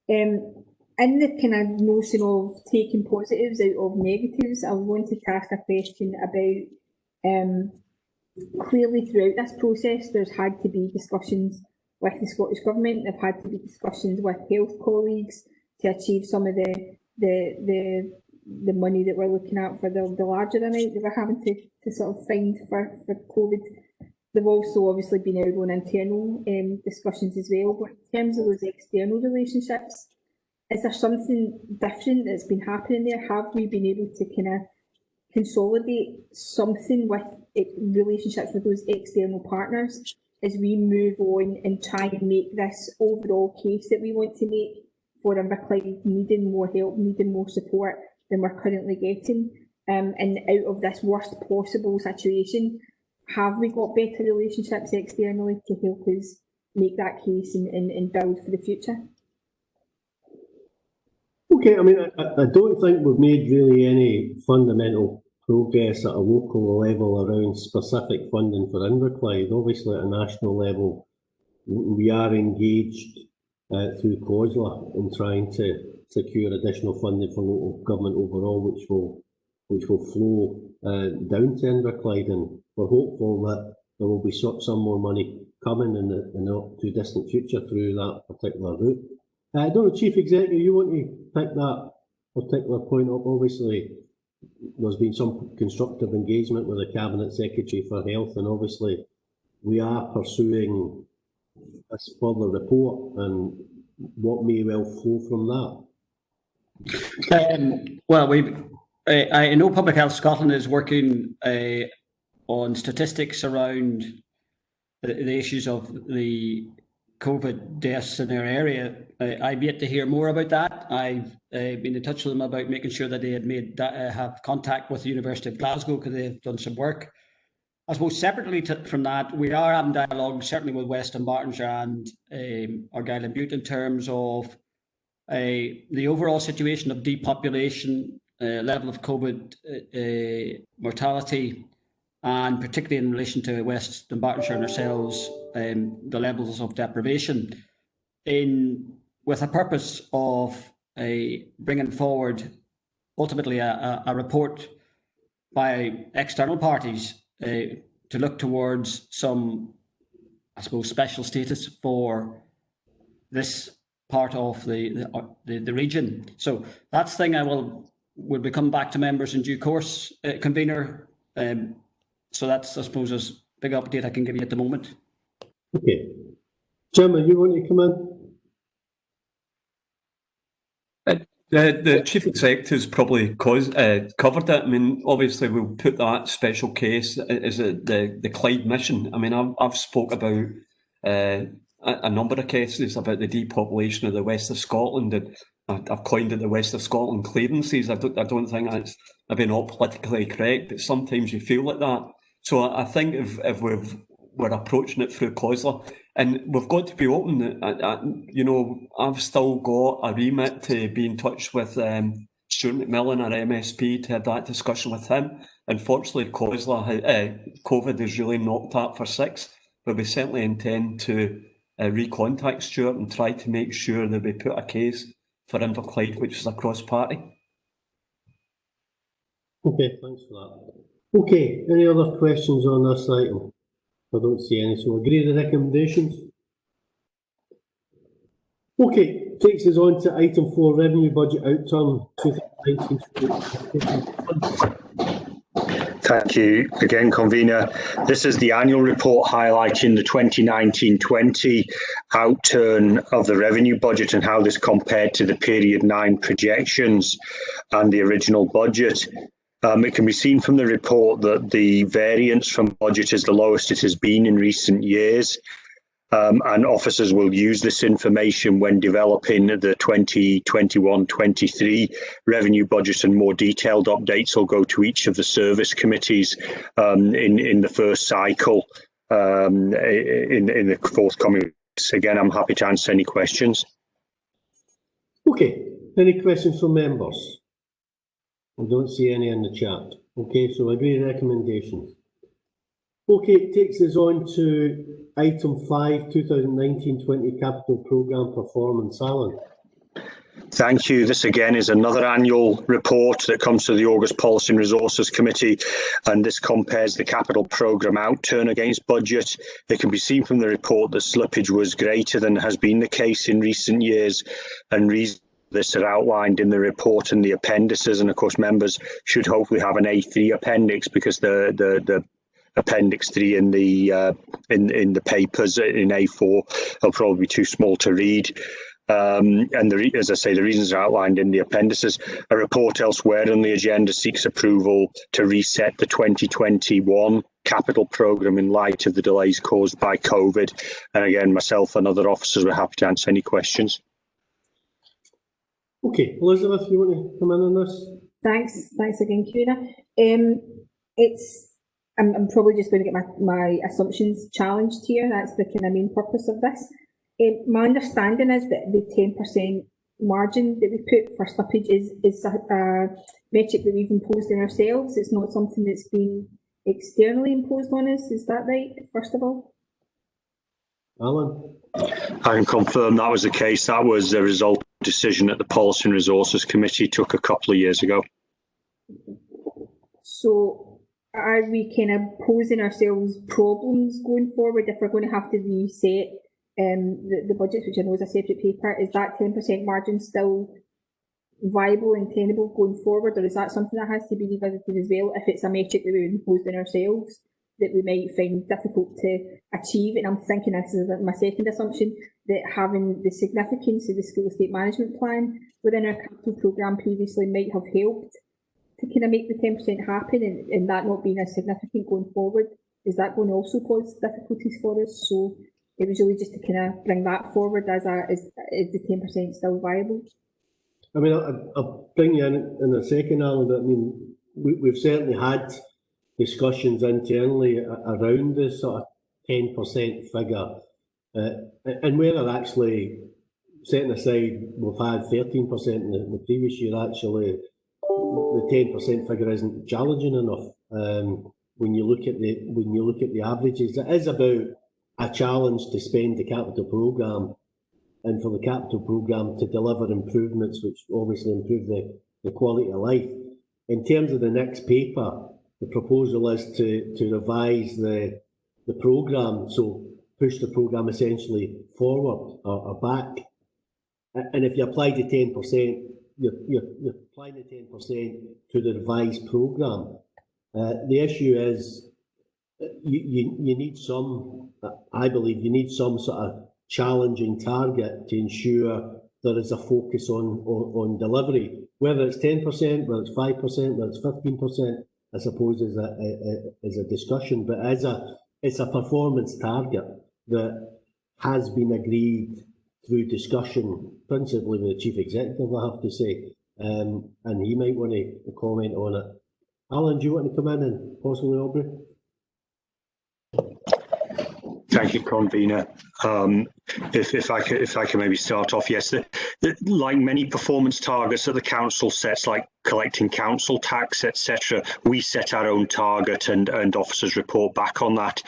In the kind of notion of taking positives out of negatives, I wanted to ask a question about clearly throughout this process there's had to be discussions with the Scottish Government, there've had to be discussions with health colleagues to achieve some of the money that we're looking at for the larger amount that we're having to sort of find for COVID. They've also obviously been out on internal discussions as well, but in terms of those external relationships, is there something different that's been happening there? Have we been able to kind of consolidate something with relationships with those external partners as we move on and try and make this overall case that we want to make for Implied needing more help, needing more support than we're currently getting. And out of this worst possible situation, have we got better relationships externally to help us make that case and build for the future? Okay, I mean, I don't think we've made really any fundamental progress at a local level around specific funding for Implied. Obviously, at a national level, we are engaged through COSLA in trying to secure additional funding for local government overall, which will flow down to Implied, and we're hopeful that there will be some more money coming in the not too distant future through that particular route. I don't know, Chief Executive, you want to pick that particular point up? Obviously, there's been some constructive engagement with the Cabinet Secretary for Health, and obviously we are pursuing this further report and what may well flow from that. Well, I know Public Health Scotland is working on statistics around the issues of the COVID deaths in their area. I've yet to hear more about that. I've been in touch with them about making sure that they had have contact with the University of Glasgow, because they've done some work. I suppose separately from that, we are having dialogue certainly with West Dunbartonshire and Argyll and Bute in terms of the overall situation of depopulation, level of COVID mortality, and particularly in relation to West Dunbartonshire and ourselves, the levels of deprivation, with a purpose of bringing forward ultimately a report by external parties to look towards some, I suppose, special status for this part of the region. So that's the thing I will be coming back to members in due course, convener. So that's, I suppose, as big update I can give you at the moment. Okay. Chairman, you want to come in? The Chief Executive's probably covered it. I mean, obviously we'll put that special case as the Clyde mission. I mean, I've spoke about a number of cases about the depopulation of the west of Scotland, and I've coined it the west of Scotland clearances. I don't think that's maybe not politically correct, but sometimes you feel like that. So I think if we're approaching it through COSLA, and we've got to be open. You know, I've still got a remit to be in touch with Stuart McMillan, our MSP, to have that discussion with him. Unfortunately, COVID has really knocked that for 6, but we certainly intend to recontact Stuart and try to make sure that we put a case for Inverclyde, which is a cross-party. Okay, thanks for that. Okay, any other questions on this item? I don't see any, so agree to the recommendations. Okay, takes us on to item 4, revenue budget outturn 2019. Thank you again, convener. This is the annual report highlighting the 2019-20 outturn of the revenue budget and how this compared to the period 9 projections and the original budget. It can be seen from the report that the variance from budget is the lowest it has been in recent years, and officers will use this information when developing the 2021-23 revenue budget, and more detailed updates will go to each of the service committees in the first cycle in the forthcoming weeks. Again, I'm happy to answer any questions. Okay, any questions from members? I don't see any in the chat. Okay, so agree to recommendations. Okay, it takes us on to item 5, 2019-20 capital programme performance. Alan. Thank you. This again is another annual report that comes to the August Policy and Resources Committee, and this compares the capital programme outturn against budget. It can be seen from the report that slippage was greater than has been the case in recent years, and reasons this are outlined in the report and the appendices, and of course members should hopefully have an A3 appendix, because the appendix 3 in the papers in A4 will probably be too small to read. And as I say, the reasons are outlined in the appendices. A report elsewhere on the agenda seeks approval to reset the 2021 capital programme in light of the delays caused by COVID. And again, myself and other officers were happy to answer any questions. Okay, Elizabeth, you want to come in on this? Thanks again, Kira. I'm probably just going to get my assumptions challenged here. That's the kind of main purpose of this. My understanding is that the 10% margin that we put for slippage is a metric that we've imposed on ourselves. It's not something that's been externally imposed on us. Is that right, first of all? Alan? I can confirm that was the case. That was a result of a decision that the Policy and Resources Committee took a couple of years ago. So are we kind of posing ourselves problems going forward if we're going to have to reset the budgets, which I know is a separate paper? Is that 10% margin still viable and tenable going forward, or is that something that has to be revisited as well if it's a metric that we've imposed on ourselves that we might find difficult to achieve? And I'm thinking, this is my second assumption, that having the significance of the school estate management plan within our capital programme previously might have helped to kind of make the 10% happen, and that not being as significant going forward. Is that going to also cause difficulties for us? So it was really just to kind of bring that forward as is the 10% still viable? I mean, I'll bring you in a second, Alan, but I mean, we've certainly had discussions internally around this sort of 10% figure, and whether actually, setting aside, we've had 13% in the previous year, actually, the 10% figure isn't challenging enough. When you look at the averages, it is about a challenge to spend the capital programme, and for the capital programme to deliver improvements which obviously improve the quality of life. In terms of the next paper, the proposal is to revise the programme, so push the programme essentially forward or back. And if you apply the 10%, you're applying the 10% to the revised programme. The issue is you need some, I believe, you need some sort of challenging target to ensure there is a focus on delivery. Whether it's 10%, whether it's 5%, whether it's 15%, I suppose is a discussion, but it's a performance target that has been agreed through discussion, principally with the Chief Executive, I have to say, and he might want to comment on it. Alan, do you want to come in and possibly Aubrey? Thank you, convener. If I can maybe start off, yes. Like many performance targets that the council sets, like collecting council tax, etc., we set our own target, and officers report back on that.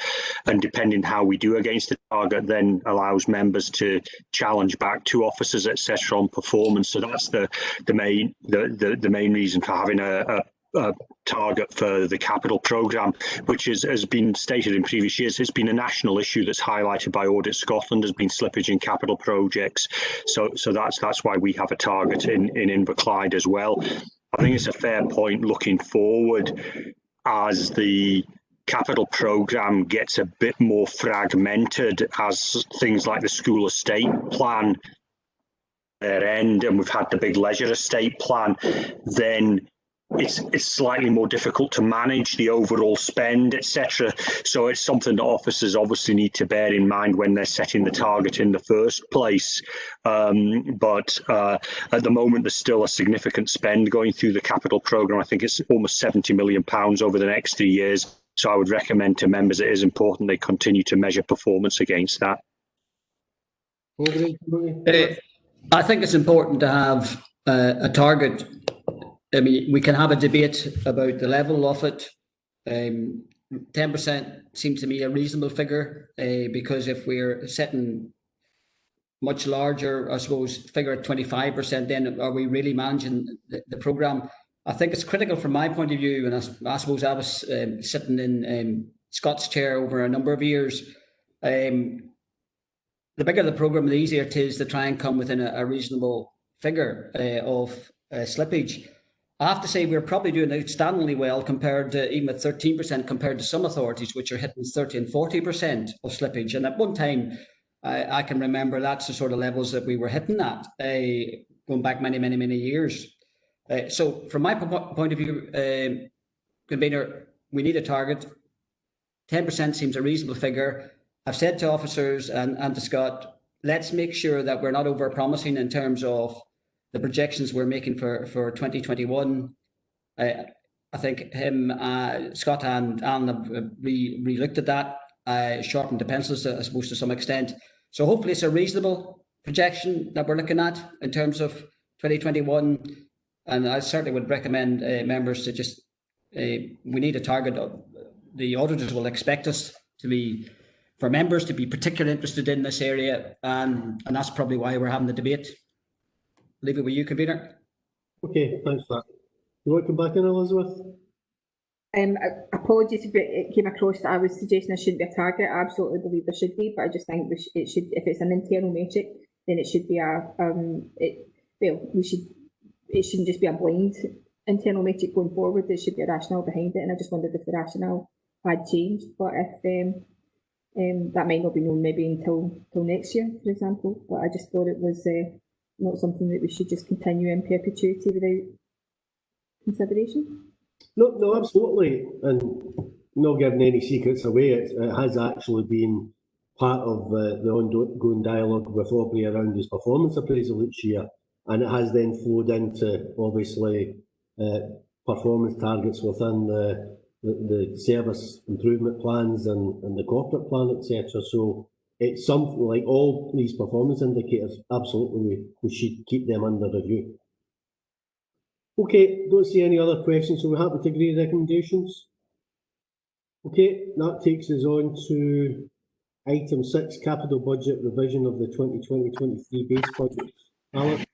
And depending how we do against the target, then allows members to challenge back to officers, etc., on performance. So that's the main reason for having a target for the capital programme, which has been stated in previous years. It's been a national issue that's highlighted by Audit Scotland. Has been slippage in capital projects, so that's why we have a target in Implied as well. I think it's a fair point looking forward as the capital programme gets a bit more fragmented, as things like the school estate plan their end, and we've had the big leisure estate plan, then it's slightly more difficult to manage the overall spend, etc. So it's something that officers obviously need to bear in mind when they're setting the target in the first place. But at the moment, there's still a significant spend going through the capital programme. I think it's almost £70 million over the next 3 years. So I would recommend to members it is important they continue to measure performance against that. I think it's important to have a target. I mean, we can have a debate about the level of it. 10% seems to me a reasonable figure, because if we're setting much larger, I suppose, figure at 25%, then are we really managing the programme? I think it's critical from my point of view, and I suppose I was sitting in Scott's chair over a number of years. The bigger the programme, the easier it is to try and come within a reasonable figure of slippage. I have to say we're probably doing outstandingly well compared to, even at 13%, compared to some authorities which are hitting 30 and 40% of slippage. And at one time, I can remember that's the sort of levels that we were hitting at, going back many years. So from my point of view, Convener, we need a target. 10% seems a reasonable figure. I've said to officers and to Scott, let's make sure that we're not over-promising in terms of the projections we're making for 2021. I think Scott and Alan have re-looked at that, sharpened the pencils, I suppose, to some extent. So hopefully it's a reasonable projection that we're looking at in terms of 2021. And I certainly would recommend members to just, we need a target. The auditors will expect us to be, for members to be particularly interested in this area. And that's probably why we're having the debate. Leave it with you, Convener. Okay, thanks for that. You want to come back in, Elizabeth? Apologies if it came across that I was suggesting there shouldn't be a target. I absolutely believe there should be, but I just think it should, if it's an internal metric, then it should be it shouldn't just be a blind internal metric going forward. There should be a rationale behind it, and I just wondered if the rationale had changed. But if that might not be known maybe until next year, for example. But I just thought it was not something that we should just continue in perpetuity without consideration. No, absolutely, and not giving any secrets away. It has actually been part of the ongoing dialogue with Aubrey around his performance appraisal each year, and it has then flowed into obviously performance targets within the service improvement plans and the corporate plan, etc. So it's something like all these performance indicators. Absolutely, we should keep them under review. Okay, don't see any other questions, so we're happy to agree recommendations. Okay, that takes us on to item 6, capital budget revision of the 2020-23 base budget. Alan?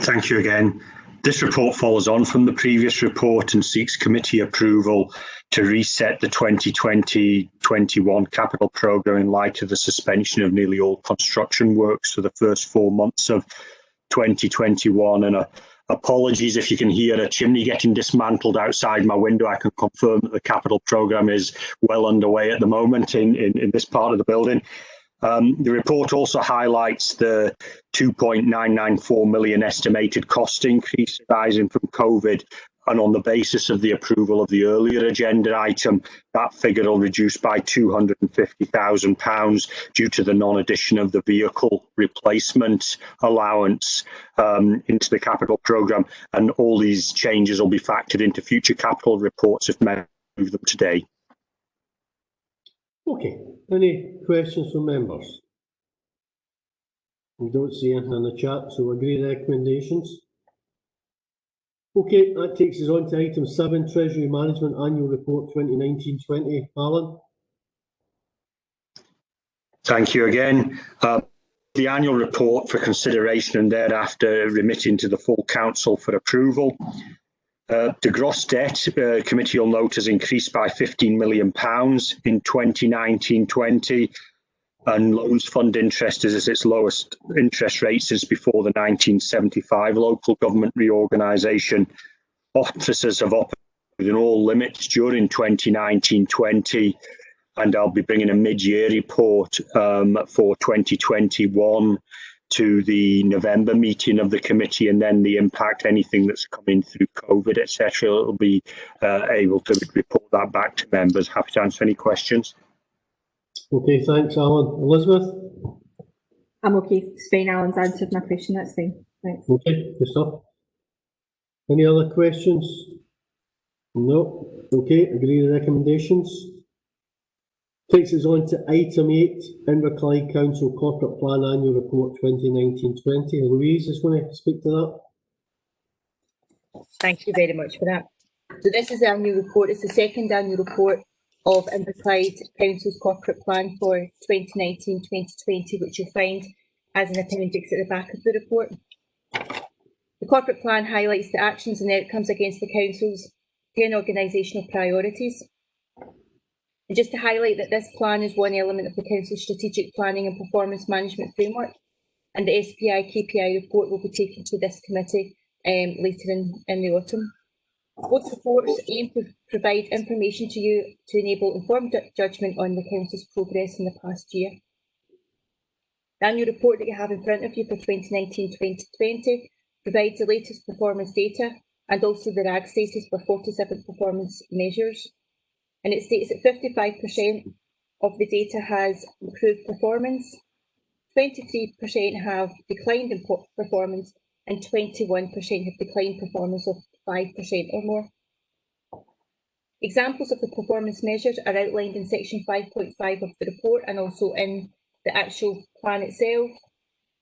Thank you again. This report follows on from the previous report and seeks committee approval to reset the 2020-21 capital programme in light of the suspension of nearly all construction works for the first 4 months of 2021. And apologies if you can hear a chimney getting dismantled outside my window. I can confirm that the capital programme is well underway at the moment in this part of the building. The report also highlights the 2.994 million estimated cost increase arising from COVID, and on the basis of the approval of the earlier agenda item, that figure will reduce by £250,000 due to the non-addition of the vehicle replacement allowance into the capital programme, and all these changes will be factored into future capital reports if members approve them today. Okay, any questions from members? We don't see anything in the chat, so agree recommendations. Okay, that takes us on to item 7, Treasury Management Annual Report 2019-20. Alan? Thank you again. The annual report for consideration and thereafter remitting to the full council for approval. The gross debt, committee will note, has increased by £15 million in 2019-20, and loans fund interest is at its lowest interest rate since before the 1975 local government reorganisation. Officers have operated within all limits during 2019-20, and I'll be bringing a mid-year report for 2021 to the November meeting of the committee, and then the impact, anything that's coming through COVID, etc. It'll be able to report that back to members. Happy to answer any questions. Okay, thanks, Alan. Elizabeth? I'm okay. It's fine. Alan's answered my question. That's fine. Thanks. Okay, good stuff. Any other questions? No. Okay, agree with recommendations. Takes us on to item 8, Inverclyde Council Corporate Plan Annual Report 2019-20. Louise is going to speak to that. Thank you very much for that. So this is the annual report. It's the second annual report of Implied Council's corporate plan for 2019-2020, which you'll find as an appendix at the back of the report. The corporate plan highlights the actions and outcomes against the Council's 10 organisational priorities. And just to highlight that this plan is one element of the Council's strategic planning and performance management framework, and the SPI KPI report will be taken to this committee later in the autumn. Both reports aim to provide information to you to enable informed judgment on the Council's progress in the past year. The annual report that you have in front of you for 2019-2020 provides the latest performance data and also the RAG status for 47 performance measures. And it states that 55% of the data has improved performance, 23% have declined in performance, and 21% have declined performance of 5% or more. Examples of the performance measures are outlined in section 5.5 of the report and also in the actual plan itself.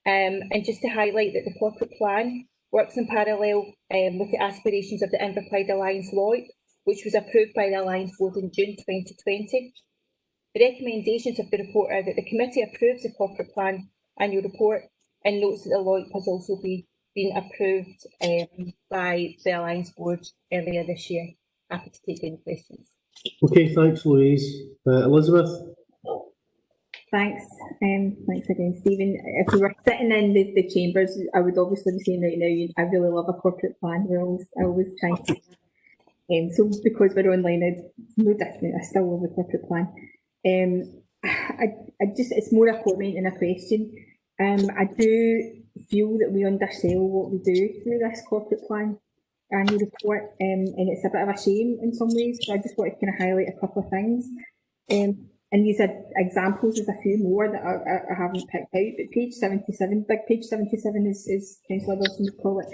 And just to highlight that the corporate plan works in parallel with the aspirations of the Implied Alliance Lloyd, which was approved by the Alliance Board in June 2020. The recommendations of the report are that the committee approves the corporate plan annual report and notes that the Lloyd has also been approved by the Alliance Board earlier this year. Happy to take any questions. Okay, thanks, Louise. Elizabeth? Thanks. Thanks again, Stephen. If we were sitting in the chambers, I would obviously be saying right now, I really love a corporate plan. I always try to. So because we're online, it's no different. I still love the corporate plan. It's more a comment than a question. I do feel that we undersell what we do through this corporate plan annual report, and it's a bit of a shame in some ways. So I just want to kind of highlight a couple of things. And these are examples, there's a few more that I haven't picked out, but page 77, big page 77 is Councillor Wilson would call it.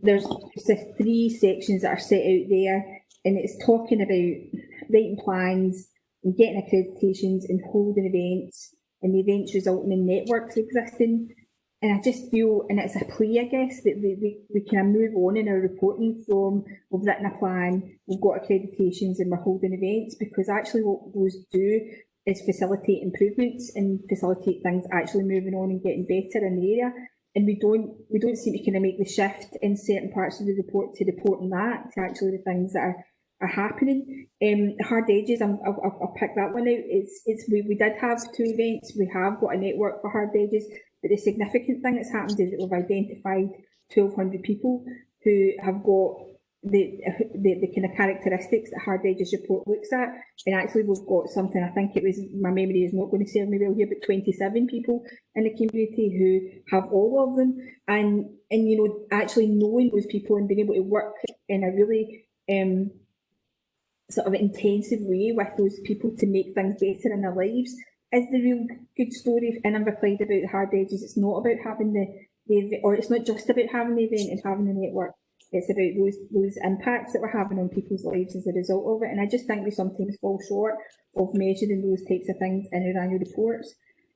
There's the 3 sections that are set out there, and it's talking about writing plans and getting accreditations and holding events, and the events resulting in networks existing. And I just feel, and it's a plea, I guess, that we can move on in our reporting from we've written a plan, we've got accreditations and we're holding events, because actually what those do is facilitate improvements and facilitate things actually moving on and getting better in the area. And we don't seem to kind of make the shift in certain parts of the report to reporting that to actually the things that are happening. Hard Edges, I'll pick that one out. We did have 2 events. We have got a network for Hard Edges. But the significant thing that's happened is that we've identified 1,200 people who have got the kind of characteristics that Hard Edges report looks at. And actually we've got something, I think it was, my memory is not going to serve me well here, but 27 people in the community who have all of them. And you know, actually knowing those people and being able to work in a really sort of intensive way with those people to make things better in their lives is the real good story in Implied about Hard Edges. It's not about having the event, or it's not just about having the event and having the network. It's about those impacts that we're having on people's lives as a result of it. And I just think we sometimes fall short of measuring those types of things in our annual reports.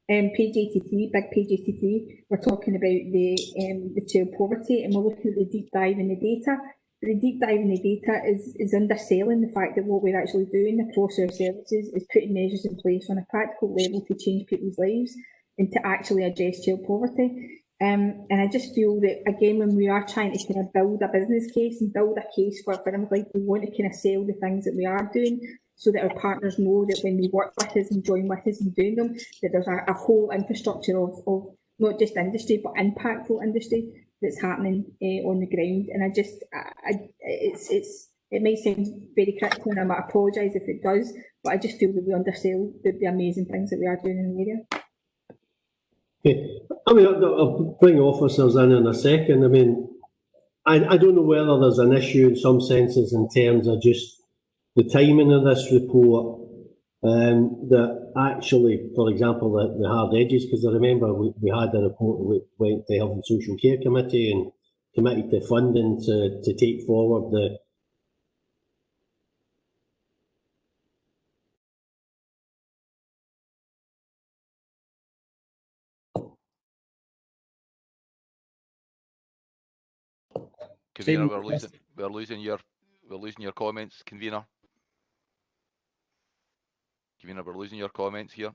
Page 83, big page 83, we're talking about the child poverty, and we're looking at the deep dive in the data. The deep dive in the data is underselling the fact that what we're actually doing across our services is putting measures in place on a practical level to change people's lives and to actually address child poverty. And I just feel that, again, when we are trying to kind of build a business case and build a case for Implied, we want to kind of sell the things that we are doing so that our partners know that when they work with us and join with us in doing them, that there's a whole infrastructure of not just industry, but impactful industry that's happening on the ground. And I just, it may sound very critical, and I might apologise if it does, but I just feel that we undersell the amazing things that we are doing in the area. Okay. I mean, I'll bring officers in a second. I mean, I don't know whether there's an issue in some senses in terms of just the timing of this report, that actually, for example, the Hard Edges, because I remember we had a report that went to Health and Social Care Committee and committed to funding to take forward the Convener, we're losing your comments, Convener. Convener, we're losing your comments here.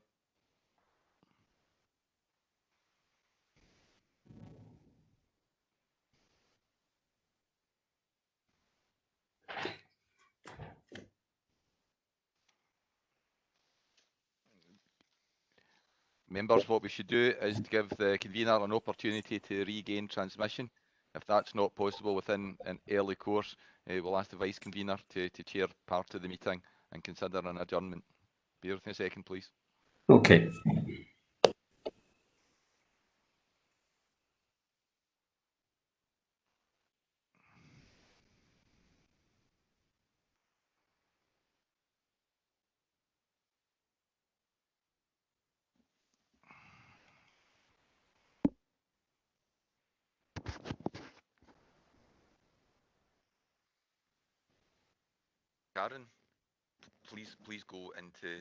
Members, what we should do is to give the convener an opportunity to regain transmission. If that's not possible within an early course, we'll ask the Vice Convener to chair part of the meeting and consider an adjournment. Bear with me a second, please. Okay. Karen, please go into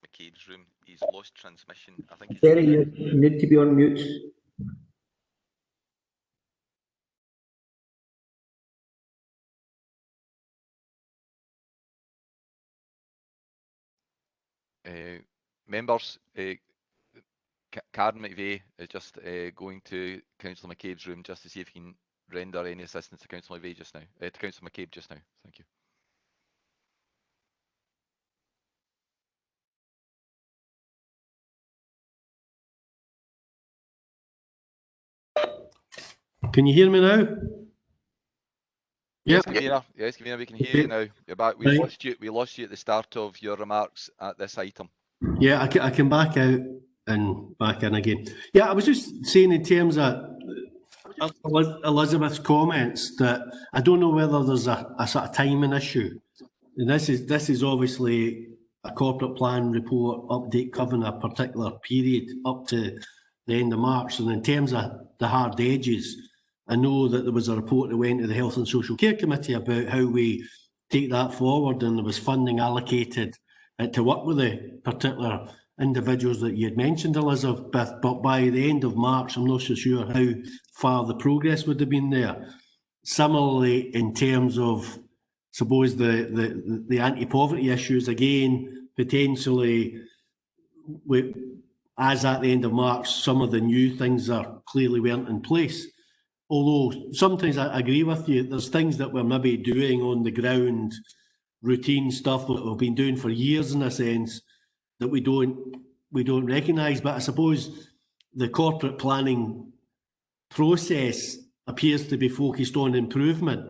McCabe's room. He's lost transmission. I think he's Jerry, you need to be on mute. Members, Karen McVeigh is just going to Councillor McCabe's room just to see if he can render any assistance to Councillor McVeigh just now. To Councillor McCabe just now. Thank you. Can you hear me now? Yes, Yep. Convener. Yes, Convener, we can hear you now. You're back. We lost you at the start of your remarks at this item. Yeah, I can back out and back in again. Yeah, I was just saying in terms of Elizabeth's comments that I don't know whether there's a sort of timing issue. And this is obviously a corporate plan report update covering a particular period up to the end of March. And in terms of the hard edges, I know that there was a report that went to the Health and Social Care Committee about how we take that forward, and there was funding allocated to work with the particular individuals that you had mentioned, Elizabeth, but by the end of March, I'm not so sure how far the progress would have been there. Similarly, in terms of, suppose, the anti-poverty issues, again, potentially, as at the end of March, some of the new things are clearly weren't in place. Although sometimes I agree with you, there's things that we're maybe doing on the ground, routine stuff that we've been doing for years in a sense, that we don't recognise. But I suppose the corporate planning process appears to be focused on improvement.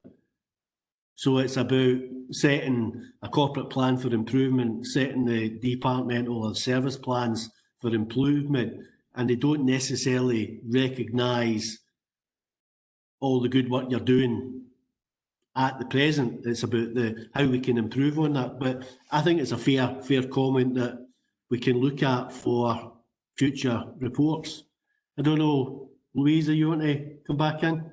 So it's about setting a corporate plan for improvement, setting the departmental or service plans for improvement, and they don't necessarily recognise all the good work you're doing at the present. It's about how we can improve on that. But I think it's a fair comment that we can look at for future reports. I don't know, Louisa, you want to come back in?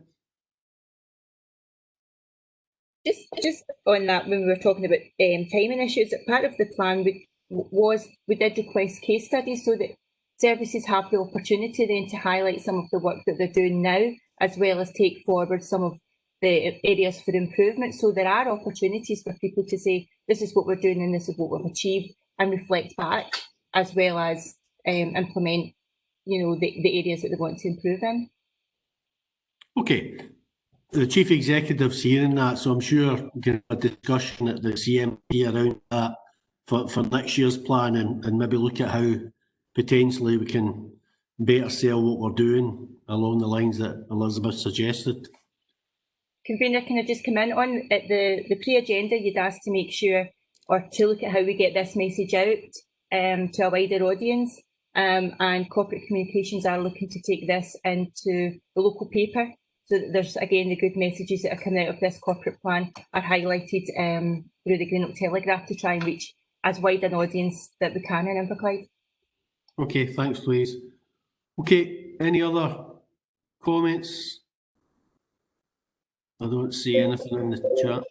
Just on that, when we were talking about timing issues, part of the plan we did request case studies so that services have the opportunity then to highlight some of the work that they're doing now, as well as take forward some of the areas for improvement. So there are opportunities for people to say, this is what we're doing and this is what we've achieved, and reflect back, as well as implement, the areas that they want to improve in. Okay. The Chief Executive's hearing that, so I'm sure we can have a discussion at the CMP around that for next year's plan, and maybe look at how potentially we can better sell what we're doing along the lines that Elizabeth suggested. Convener, can I just come in on at the pre-agenda? You'd asked to make sure, or to look at how we get this message out to a wider audience, and corporate communications are looking to take this into the local paper. So that there's, again, the good messages that are coming out of this corporate plan are highlighted through the Greenock Telegraph to try and reach as wide an audience that we can in Implied. Okay, thanks, Louise. Okay, any other comments? I don't see anything in the chat.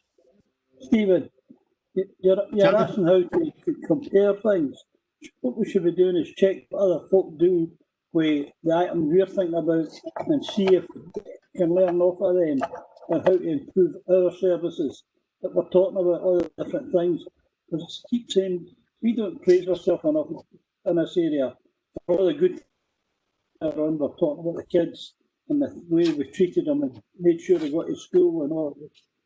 Stephen, you're asking how to compare things. What we should be doing is check what other folk do with the items we're thinking about and see if we can learn off of them and how to improve our services that we're talking about, all the different things. Because I keep saying we don't praise ourselves enough in this area for all the good around. We're talking about the kids and the way we treated them and made sure they got to school and all,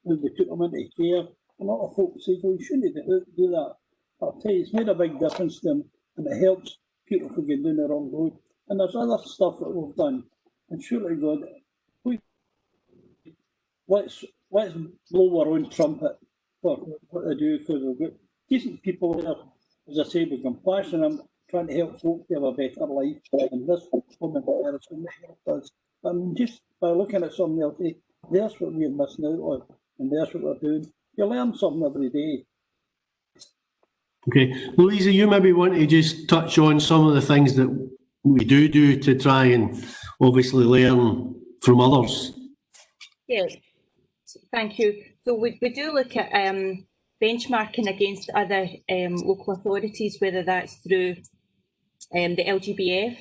when we took them into care. And a lot of folks say, well, you shouldn't do that. I'll tell you, it's made a big difference to them, and it helps people from getting down the wrong road. And there's other stuff that we've done. And surely, God, let's blow our own trumpet for what they do, because we've got decent people there, as I say, with compassion. I'm trying to help folk to have a better life, and this woman there is going to help us. And just by looking at something else, there's what we're missing out on, and there's what we're doing. You learn something every day. Okay, Louisa, you maybe want to just touch on some of the things that we do to try and obviously learn from others. Yes, thank you. So we do look at benchmarking against other local authorities, whether that's through the LGBF,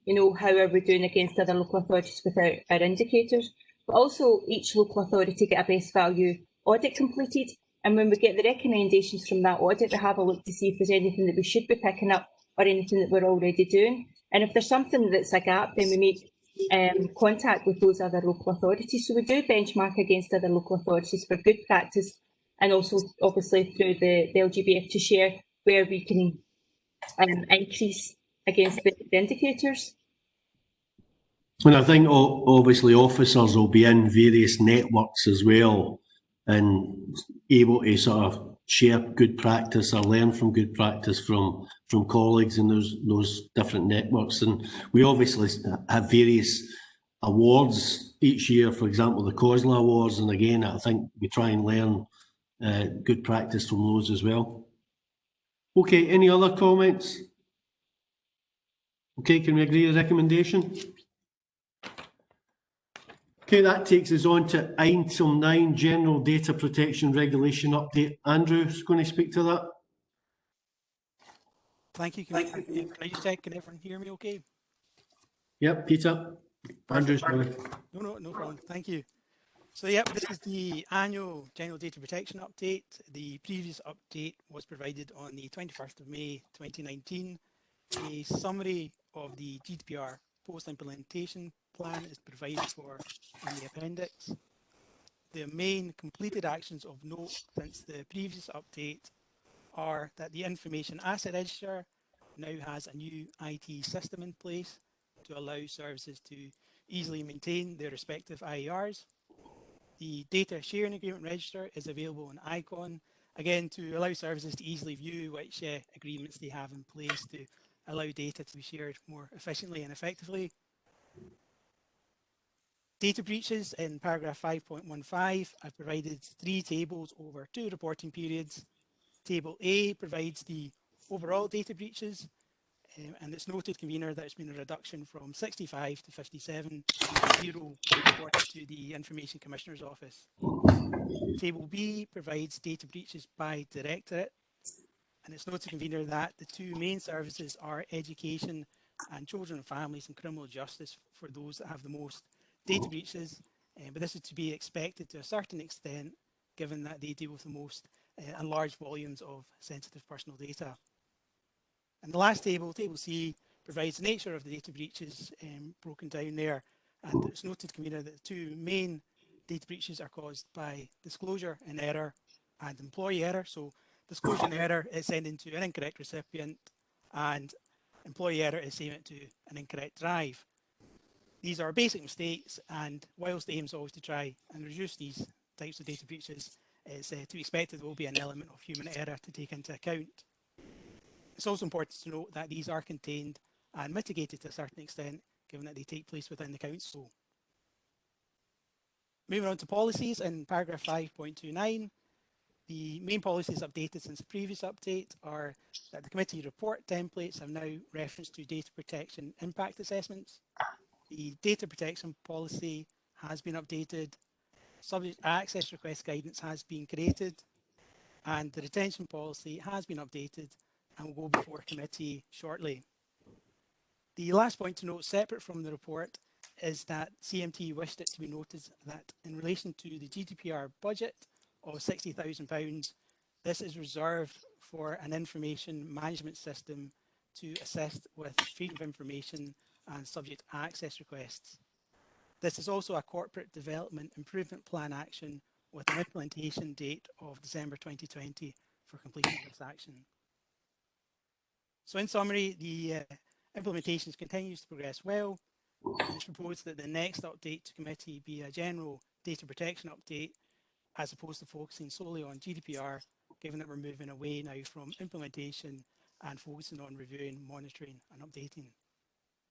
you know, how are we doing against other local authorities with our indicators, but also each local authority get a best value audit completed. And when we get the recommendations from that audit, we have a look to see if there's anything that we should be picking up or anything that we're already doing. And if there's something that's a gap, then we make contact with those other local authorities. So we do benchmark against other local authorities for good practice, and also obviously through the LGBF to share where we can increase against the indicators. And I think obviously officers will be in various networks as well and able to sort of share good practice or learn from good practice from colleagues in those different networks. And we obviously have various awards each year, for example, the COSLA Awards, and again, I think we try and learn good practice from those as well. Okay, any other comments? Okay, can we agree with the recommendation? Okay, that takes us on to item 9, General Data Protection Regulation Update. Andrew's going to speak to that. Thank you. Can I just check, can everyone hear me okay? Yep, Peter. Andrew's going to... No problem. Thank you. So yeah, this is the annual General Data Protection Update. The previous update was provided on the 21st of May 2019. A summary of the GDPR post-implementation plan is provided for in the appendix. The main completed actions of note since the previous update are that the Information Asset Register now has a new IT system in place to allow services to easily maintain their respective IARs. The Data Sharing Agreement Register is available on Icon, again to allow services to easily view which agreements they have in place to allow data to be shared more efficiently and effectively. Data breaches in paragraph 5.15, I've provided 3 tables over 2 reporting periods. Table A provides the overall data breaches, and it's noted, convener, that it's been a reduction from 65 to 57, 0 reported to the Information Commissioner's Office. Table B provides data breaches by directorate, and it's noted, convener, that the 2 main services are education and children and families and criminal justice for those that have the most data breaches, but this is to be expected to a certain extent given that they deal with the most and large volumes of sensitive personal data. And the last table, table C, provides the nature of the data breaches broken down there, and it's noted, convener, that the 2 main data breaches are caused by disclosure in error and employee error. So disclosure in error is sending to an incorrect recipient, and employee error is sending it to an incorrect drive. These are basic mistakes, and whilst the aim is always to try and reduce these types of data breaches, it's to be expected there will be an element of human error to take into account. It's also important to note that these are contained and mitigated to a certain extent, given that they take place within the council. Moving on to policies, in paragraph 5.29, the main policies updated since the previous update are that the committee report templates have now reference to data protection impact assessments. The data protection policy has been updated, subject access request guidance has been created, and the retention policy has been updated and will go before committee shortly. The last point to note, separate from the report, is that CMT wished it to be noted that in relation to the GDPR budget of £60,000, this is reserved for an information management system to assist with freedom of information and subject access requests. This is also a corporate development improvement plan action with an implementation date of December 2020 for completion of this action. So in summary, the implementation continues to progress well, and it's proposed that the next update to committee be a general data protection update as opposed to focusing solely on GDPR, given that we're moving away now from implementation and focusing on reviewing, monitoring and updating.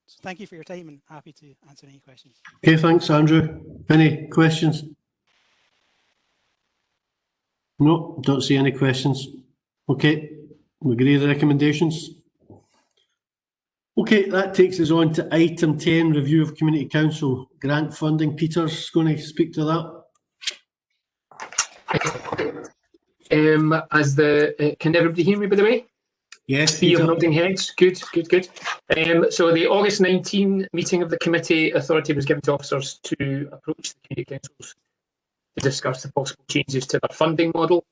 So thank you for your time and happy to answer any questions. Okay, thanks, Andrew. Any questions? No, don't see any questions. Okay, we agree with the recommendations. Okay, that takes us on to item 10, review of Community Council grant funding. Peter's going to speak to that. As the can everybody hear me, by the way? Yes, Be of Peter. nodding heads. Good. So the August 19 meeting of the committee, authority was given to officers to approach the community councils to discuss the possible changes to their funding model.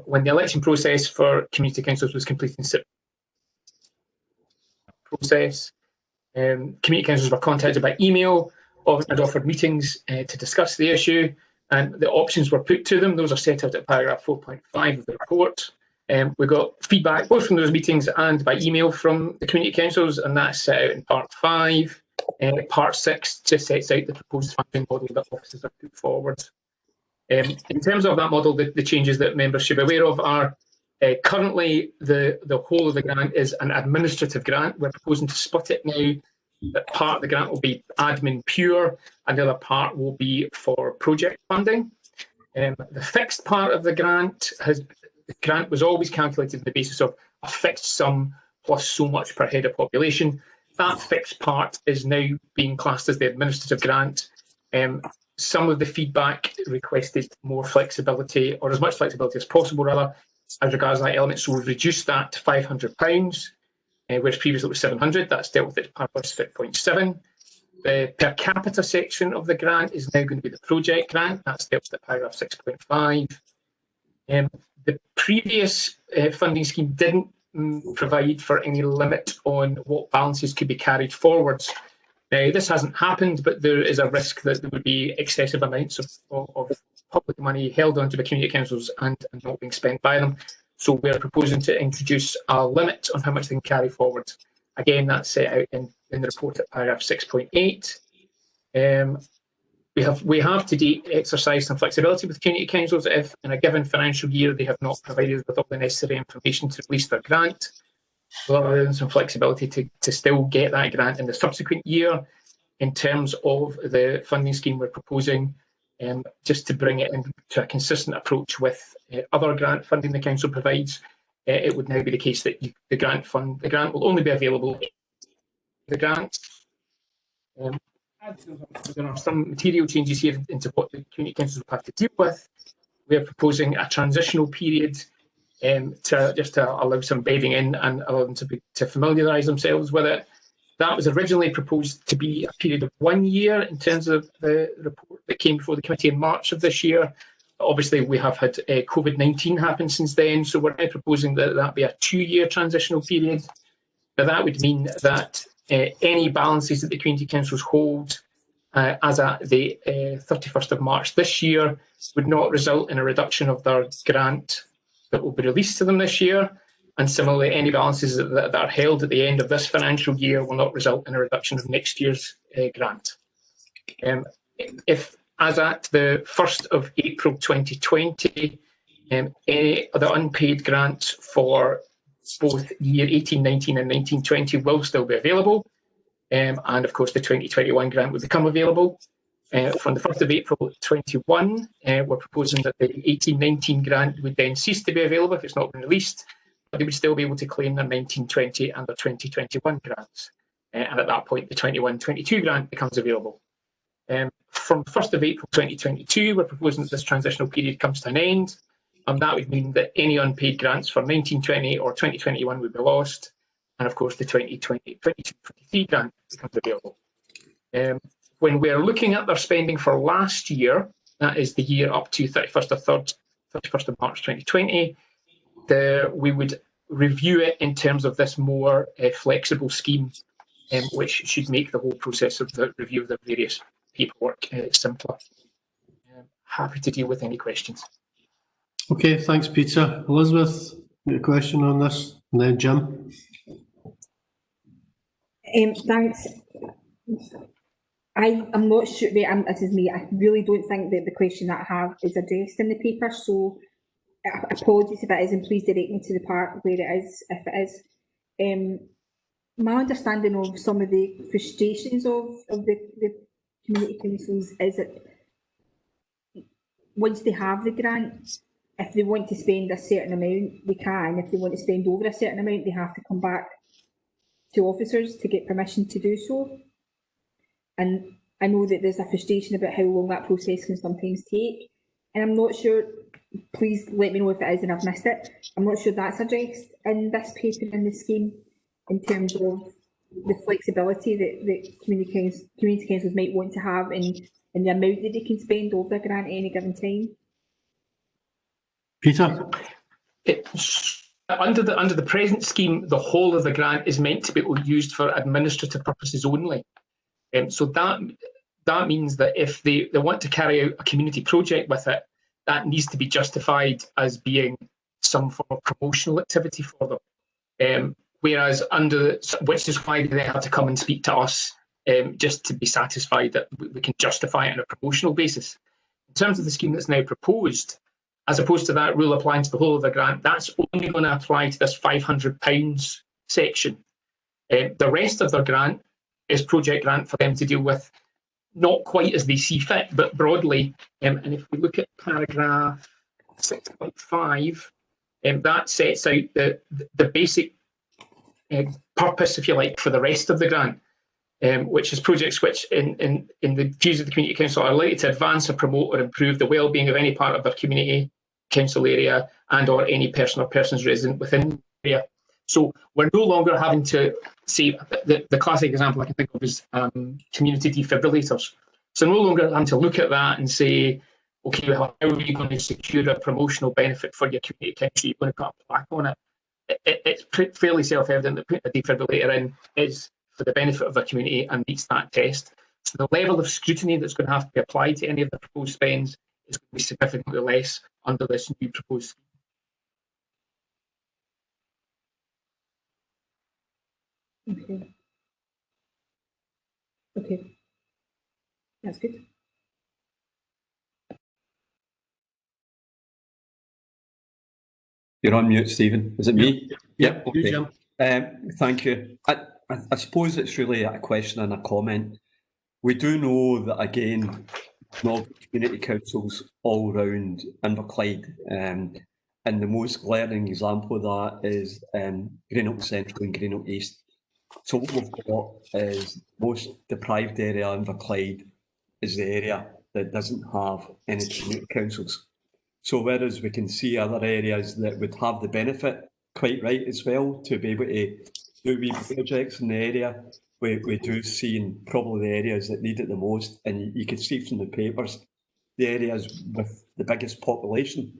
When the election process for community councils was completed in September, community councils were contacted by email and offered meetings to discuss the issue, and the options were put to them. Those are set out at paragraph 4.5 of the report. We got feedback both from those meetings and by email from the community councils, and that's set out in part 5. Part 6 just sets out the proposed funding model that officers have put forward. In terms of that model, the changes that members should be aware of are currently the whole of the grant is an administrative grant. We're proposing to split it now. That part of the grant will be admin pure, and the other part will be for project funding. The fixed part of the grant was always calculated on the basis of a fixed sum plus so much per head of population. That fixed part is now being classed as the administrative grant. Some of the feedback requested more flexibility, or as much flexibility as possible, rather, as regards that element. So we've reduced that to £500, whereas previously it was 700. That's dealt with at paragraph 6.7. The per capita section of the grant is now going to be the project grant. That's dealt with at paragraph 6.5. The previous funding scheme didn't provide for any limit on what balances could be carried forwards. Now, this hasn't happened, but there is a risk that there would be excessive amounts of public money held onto the community councils and not being spent by them. So we're proposing to introduce a limit on how much they can carry forward. Again, that's set out in the report at paragraph 6.8. We have to date exercised some flexibility with community councils if in a given financial year they have not provided us with all the necessary information to release their grant. Rather than some flexibility to still get that grant in the subsequent year. In terms of the funding scheme we're proposing, just to bring it into a consistent approach with other grant funding the council provides, it would now be the case that the grant will only be available. The grant. There are some material changes here into what the community councils will have to deal with. We are proposing a transitional period to allow some bedding in and allow them to familiarise themselves with it. That was originally proposed to be a period of 1 year in terms of the report that came before the committee in March of this year. Obviously, we have had COVID-19 happen since then, so we're now proposing that be a 2-year transitional period. Now, that would mean that any balances that the community councils hold as at the 31st of March this year would not result in a reduction of their grant that will be released to them this year, and similarly any balances that are held at the end of this financial year will not result in a reduction of next year's grant. If, as at the 1st of April 2020, any of the unpaid grants for both year 18-19 and 19-20 will still be available, and of course the 2021 grant will become available. From the 1st of April 21, we're proposing that the 18-19 grant would then cease to be available if it's not been released, but they would still be able to claim their 19-20 and their 2021 grants. And at that point, the 21-22 grant becomes available. From 1st of April 2022, we're proposing that this transitional period comes to an end, and that would mean that any unpaid grants for 19-20 or 2021 would be lost, and of course the 2020-22-23 grant becomes available. When we're looking at their spending for last year, that is the year up to 31st of March 2020, we would review it in terms of this more flexible scheme, which should make the whole process of the review of the various paperwork simpler. Happy to deal with any questions. Okay, thanks, Peter. Elizabeth, you got a question on this? And then Jim. Thanks. I'm not sure, this is me, I really don't think that the question that I have is addressed in the paper, so apologies if it is, and please direct me to the part where it is, if it is. My understanding of some of the frustrations of the community councils is that once they have the grant, if they want to spend a certain amount, they can. If they want to spend over a certain amount, they have to come back to officers to get permission to do so. And I know that there's a frustration about how long that process can sometimes take. And I'm not sure please let me know if it is and I've missed it. I'm not sure that's addressed in this paper in the scheme in terms of the flexibility that community councils might want to have in the amount that they can spend over the grant at any given time. Peter? Under the present scheme, the whole of the grant is meant to be used for administrative purposes only. So that means that if they want to carry out a community project with it, that needs to be justified as being some form of promotional activity for them. Whereas which is why they have to come and speak to us just to be satisfied that we can justify it on a promotional basis. In terms of the scheme that's now proposed, as opposed to that rule applying to the whole of the grant, that's only going to apply to this £500 section. The rest of their grant is project grant for them to deal with, not quite as they see fit, but broadly. And if we look at paragraph 6.5, that sets out the basic purpose, if you like, for the rest of the grant, which is projects which, in the views of the Community Council, are likely to advance or promote or improve the well-being of any part of their community, council area, and or any person or persons resident within the area. So we're no longer having to say, the classic example I can think of is community defibrillators. So no longer having to look at that and say, okay, how are you going to secure a promotional benefit for your community council? You're going to put a plaque on it. It's fairly self-evident that putting a defibrillator in is for the benefit of the community and meets that test. So the level of scrutiny that's going to have to be applied to any of the proposed spends is going to be significantly less under this new proposed scheme. Okay. Okay. That's good. You're on mute, Stephen. Is it me? Yep. Okay. Thank you. I suppose it's really a question and a comment. We do know that, again, not community councils all round Inverclyde, and the most glaring example of that is Greenock Central and Greenock East. So what we've got is most deprived area Inverclyde is the area that doesn't have any community councils. So whereas we can see other areas that would have the benefit, quite right as well, to be able to do wee projects in the area, we do see in probably the areas that need it the most, and you can see from the papers, the areas with the biggest population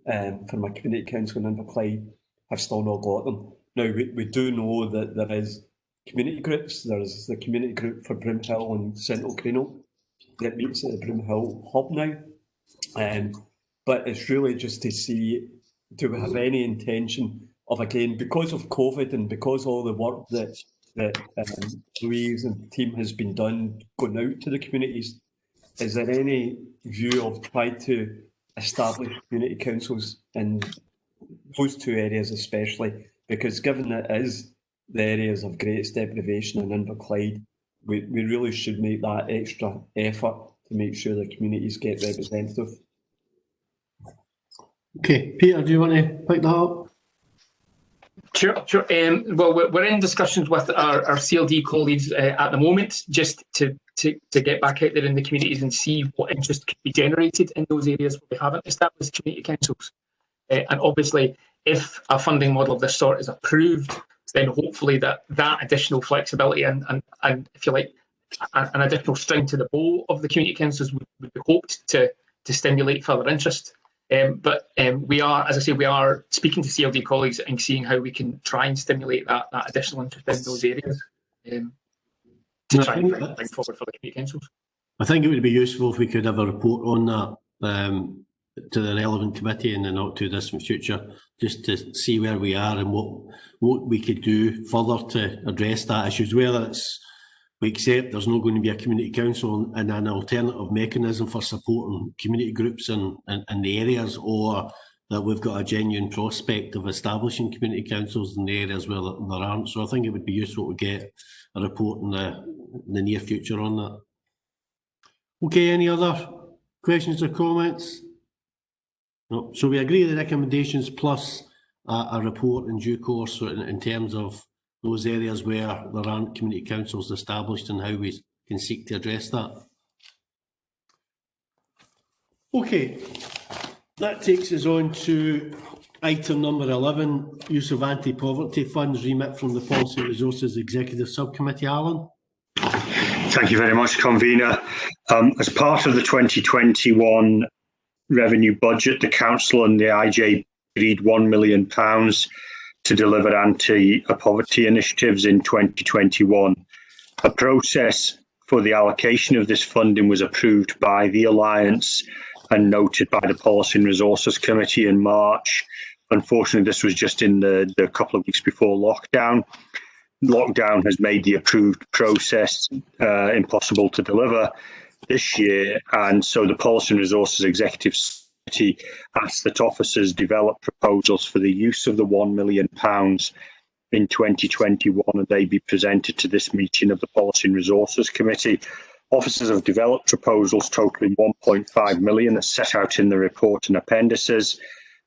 from a community council in Inverclyde have still not got them. Now, we do know that there is community groups. There's the community group for Broomhill and Central Greenock that meets at the Broomhill hub now. But it's really just to see, do we have any intention of, again, because of COVID and because all the work that Louise and the team has been done going out to the communities, is there any view of trying to establish community councils in those two areas especially? Because given that it is the areas of greatest deprivation in Inverclyde, we really should make that extra effort to make sure the communities get representative. Okay, Peter, do you want to pick that up? Sure. Well, we're in discussions with our CLD colleagues at the moment, just to get back out there in the communities and see what interest could be generated in those areas where we haven't established community councils. And obviously, if a funding model of this sort is approved, then hopefully that additional flexibility and if you like, an additional string to the bow of the community councils would be hoped to stimulate further interest. But we are, as I say, we are speaking to CLD colleagues and seeing how we can try and stimulate that additional interest in those areas to try and bring forward for the community councils. I think it would be useful if we could have a report on that to the relevant committee in the not too distant future, just to see where we are and what we could do further to address that issues, whether it's we accept there's not going to be a community council and an alternative mechanism for supporting community groups in the areas, or that we've got a genuine prospect of establishing community councils in the areas where there aren't. So I think it would be useful to get a report in the near future on that. Okay, any other questions or comments? No. So we agree the recommendations plus a report in due course in terms of those areas where there aren't community councils established and how we can seek to address that. Okay, That takes us on to item number 11, use of anti-poverty funds, remit from the Policy Resources Executive Subcommittee. Alan. Thank you very much, Convener. As part of the 2021 revenue budget, the Council and the IJ agreed £1 million to deliver anti-poverty initiatives in 2021. A process for the allocation of this funding was approved by the Alliance and noted by the Policy and Resources Committee in March. Unfortunately, this was just in the couple of weeks before lockdown. Lockdown has made the approved process impossible to deliver this year, and so the Policy and Resources Executive Committee asked that officers develop proposals for the use of the £1 million in 2021, and they be presented to this meeting of the Policy and Resources Committee. Officers have developed proposals totaling £1.5 million as set out in the report and appendices,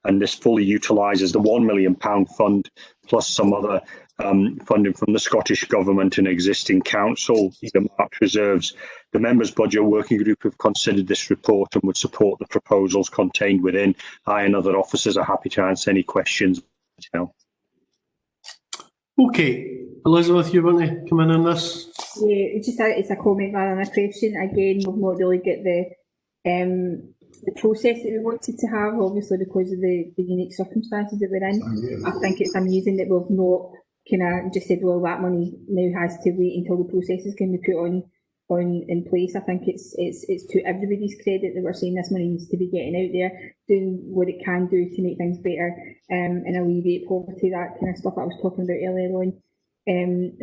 and this fully utilises the £1 million fund plus some other funding from the Scottish Government and existing council, the marked reserves. The Members' Budget Working Group have considered this report and would support the proposals contained within. I and other officers are happy to answer any questions. Okay, Elizabeth, you want to come in on this? Yeah, it's a comment rather than a question. Again, we've not really got the process that we wanted to have, obviously because of the unique circumstances that we're in. I think it's amusing that we've not kind of just said, well, that money now has to wait until the processes can be put on in place. I think it's to everybody's credit that we're saying this money needs to be getting out there, doing what it can do to make things better and alleviate poverty, that kind of stuff I was talking about earlier on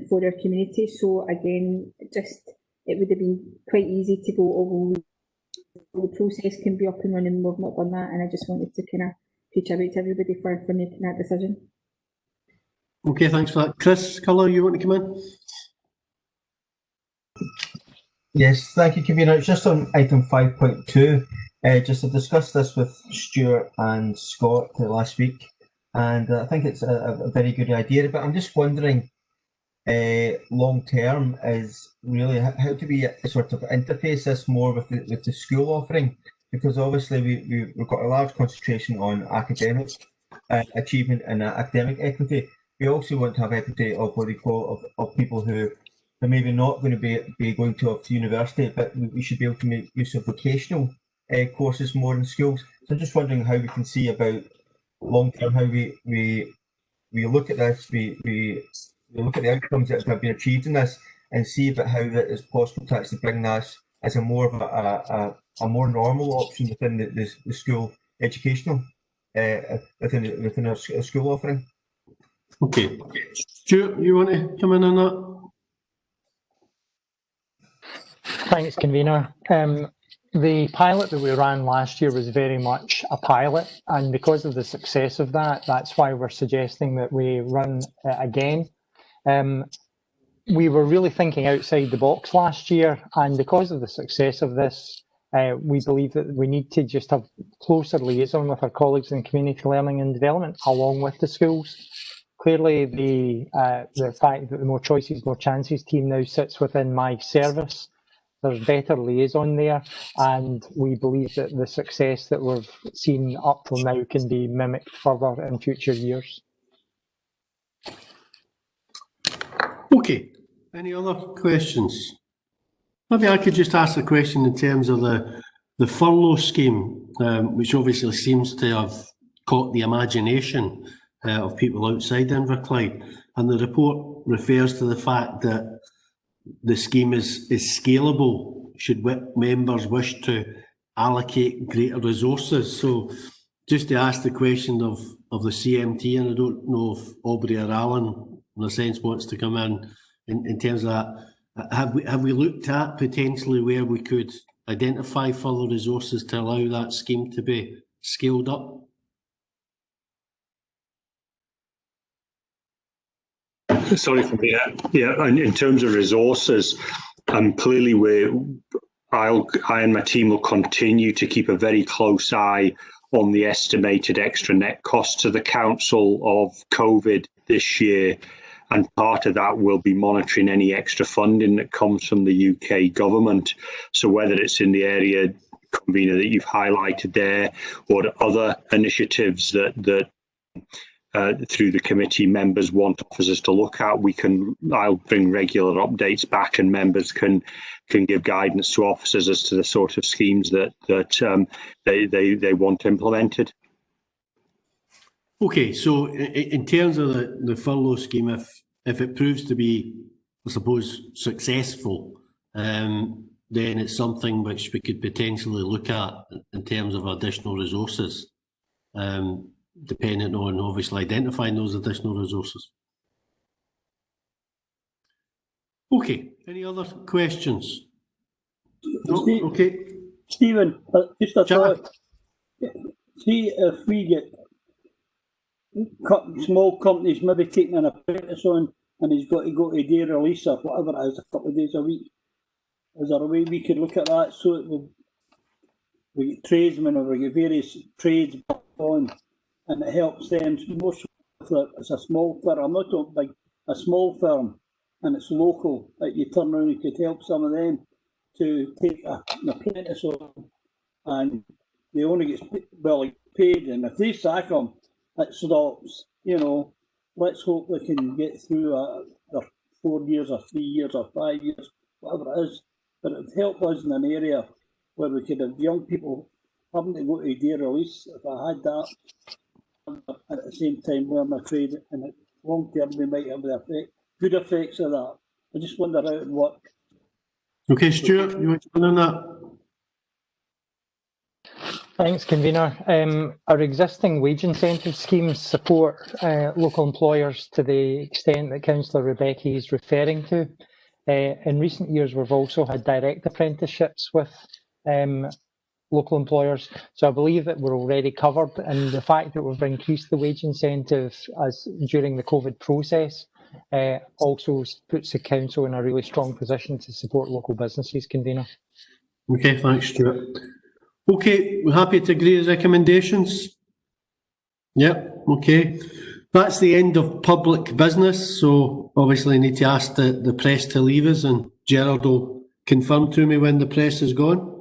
for our community. So again, it would have been quite easy to go, oh, well, the process can be up and running. We've not done that, and I just wanted to kind of pay tribute to everybody for making that decision. Okay, thanks for that. Chris Culler, you want to come in? Yes, thank you, Convener. It's just on item 5.2. Just to discuss this with Stuart and Scott last week, and I think it's a very good idea. But I'm just wondering, long term, is really how do we sort of interface this more with the school offering? Because obviously we've got a large concentration on academic achievement and academic equity. We also want to have equity of what we call of people who are maybe not going to be going to university, but we should be able to make use of vocational courses more in schools. So I'm just wondering how we can see about long term, how we look at this, we look at the outcomes that have been achieved in this, and see about how it is possible to actually bring this as a more of a more normal option within the school educational within our school offering. Okay, Stuart, you want to come in on that? Thanks, Convener. The pilot that we ran last year was very much a pilot, and because of the success of that, that's why we're suggesting that we run it again. We were really thinking outside the box last year, and because of the success of this, we believe that we need to just have closer liaison with our colleagues in community learning and development, along with the schools. Clearly, the fact that the More Choices, More Chances team now sits within my service, there's better liaison there, and we believe that the success that we've seen up till now can be mimicked further in future years. Okay, any other questions? Maybe I could just ask a question in terms of the furlough scheme, which obviously seems to have caught the imagination of people outside Inverclyde, and the report refers to the fact that the scheme is scalable should members wish to allocate greater resources. So just to ask the question of the CMT, and I don't know if Aubrey or Alan in a sense wants to come in terms of that, have we looked at potentially where we could identify further resources to allow that scheme to be scaled up? Sorry for that. Yeah, and in terms of resources, clearly I and my team will continue to keep a very close eye on the estimated extra net costs to the council of COVID this year, and part of that will be monitoring any extra funding that comes from the UK government. So whether it's in the area convener, that you've highlighted there, or other initiatives that through the committee members want officers to look at, I'll bring regular updates back, and members can give guidance to officers as to the sort of schemes that they want implemented. Okay, so in terms of the furlough scheme, if it proves to be, I suppose, successful, then it's something which we could potentially look at in terms of additional resources, depending on obviously identifying those additional resources. Okay, any other questions? No? Okay. Stephen, just a thought. See if we get small companies maybe taking an apprentice on, and he's got to go to day release or whatever it is, a couple of days a week. Is there a way we could look at that so that we get tradesmen or we get various trades on, and it helps them? Most it's a small firm, I'm not talking big, a small firm, and it's local, that you turn around and could help some of them to take an apprentice on, and they only get paid, and if they sack them, it stops. You know, let's hope they can get through their 4 years or 3 years or 5 years, whatever it is. But it would help us in an area where we could have young people having to go to day release. If I had that at the same time learn a trade, and long term we might have the good effects of that. I just wonder how it would work. Okay, Stuart, you want to comment on that? Thanks, convener. Our existing wage incentive schemes support local employers to the extent that Councillor Rebecca is referring to. In recent years, we've also had direct apprenticeships with local employers, so I believe that we're already covered, and the fact that we've increased the wage incentive during the COVID process also puts the council in a really strong position to support local businesses, convener. Okay, thanks, Stuart. Okay, we're happy to agree with recommendations? Yep, okay. That's the end of public business, so obviously I need to ask the press to leave us, and Gerard will confirm to me when the press is gone.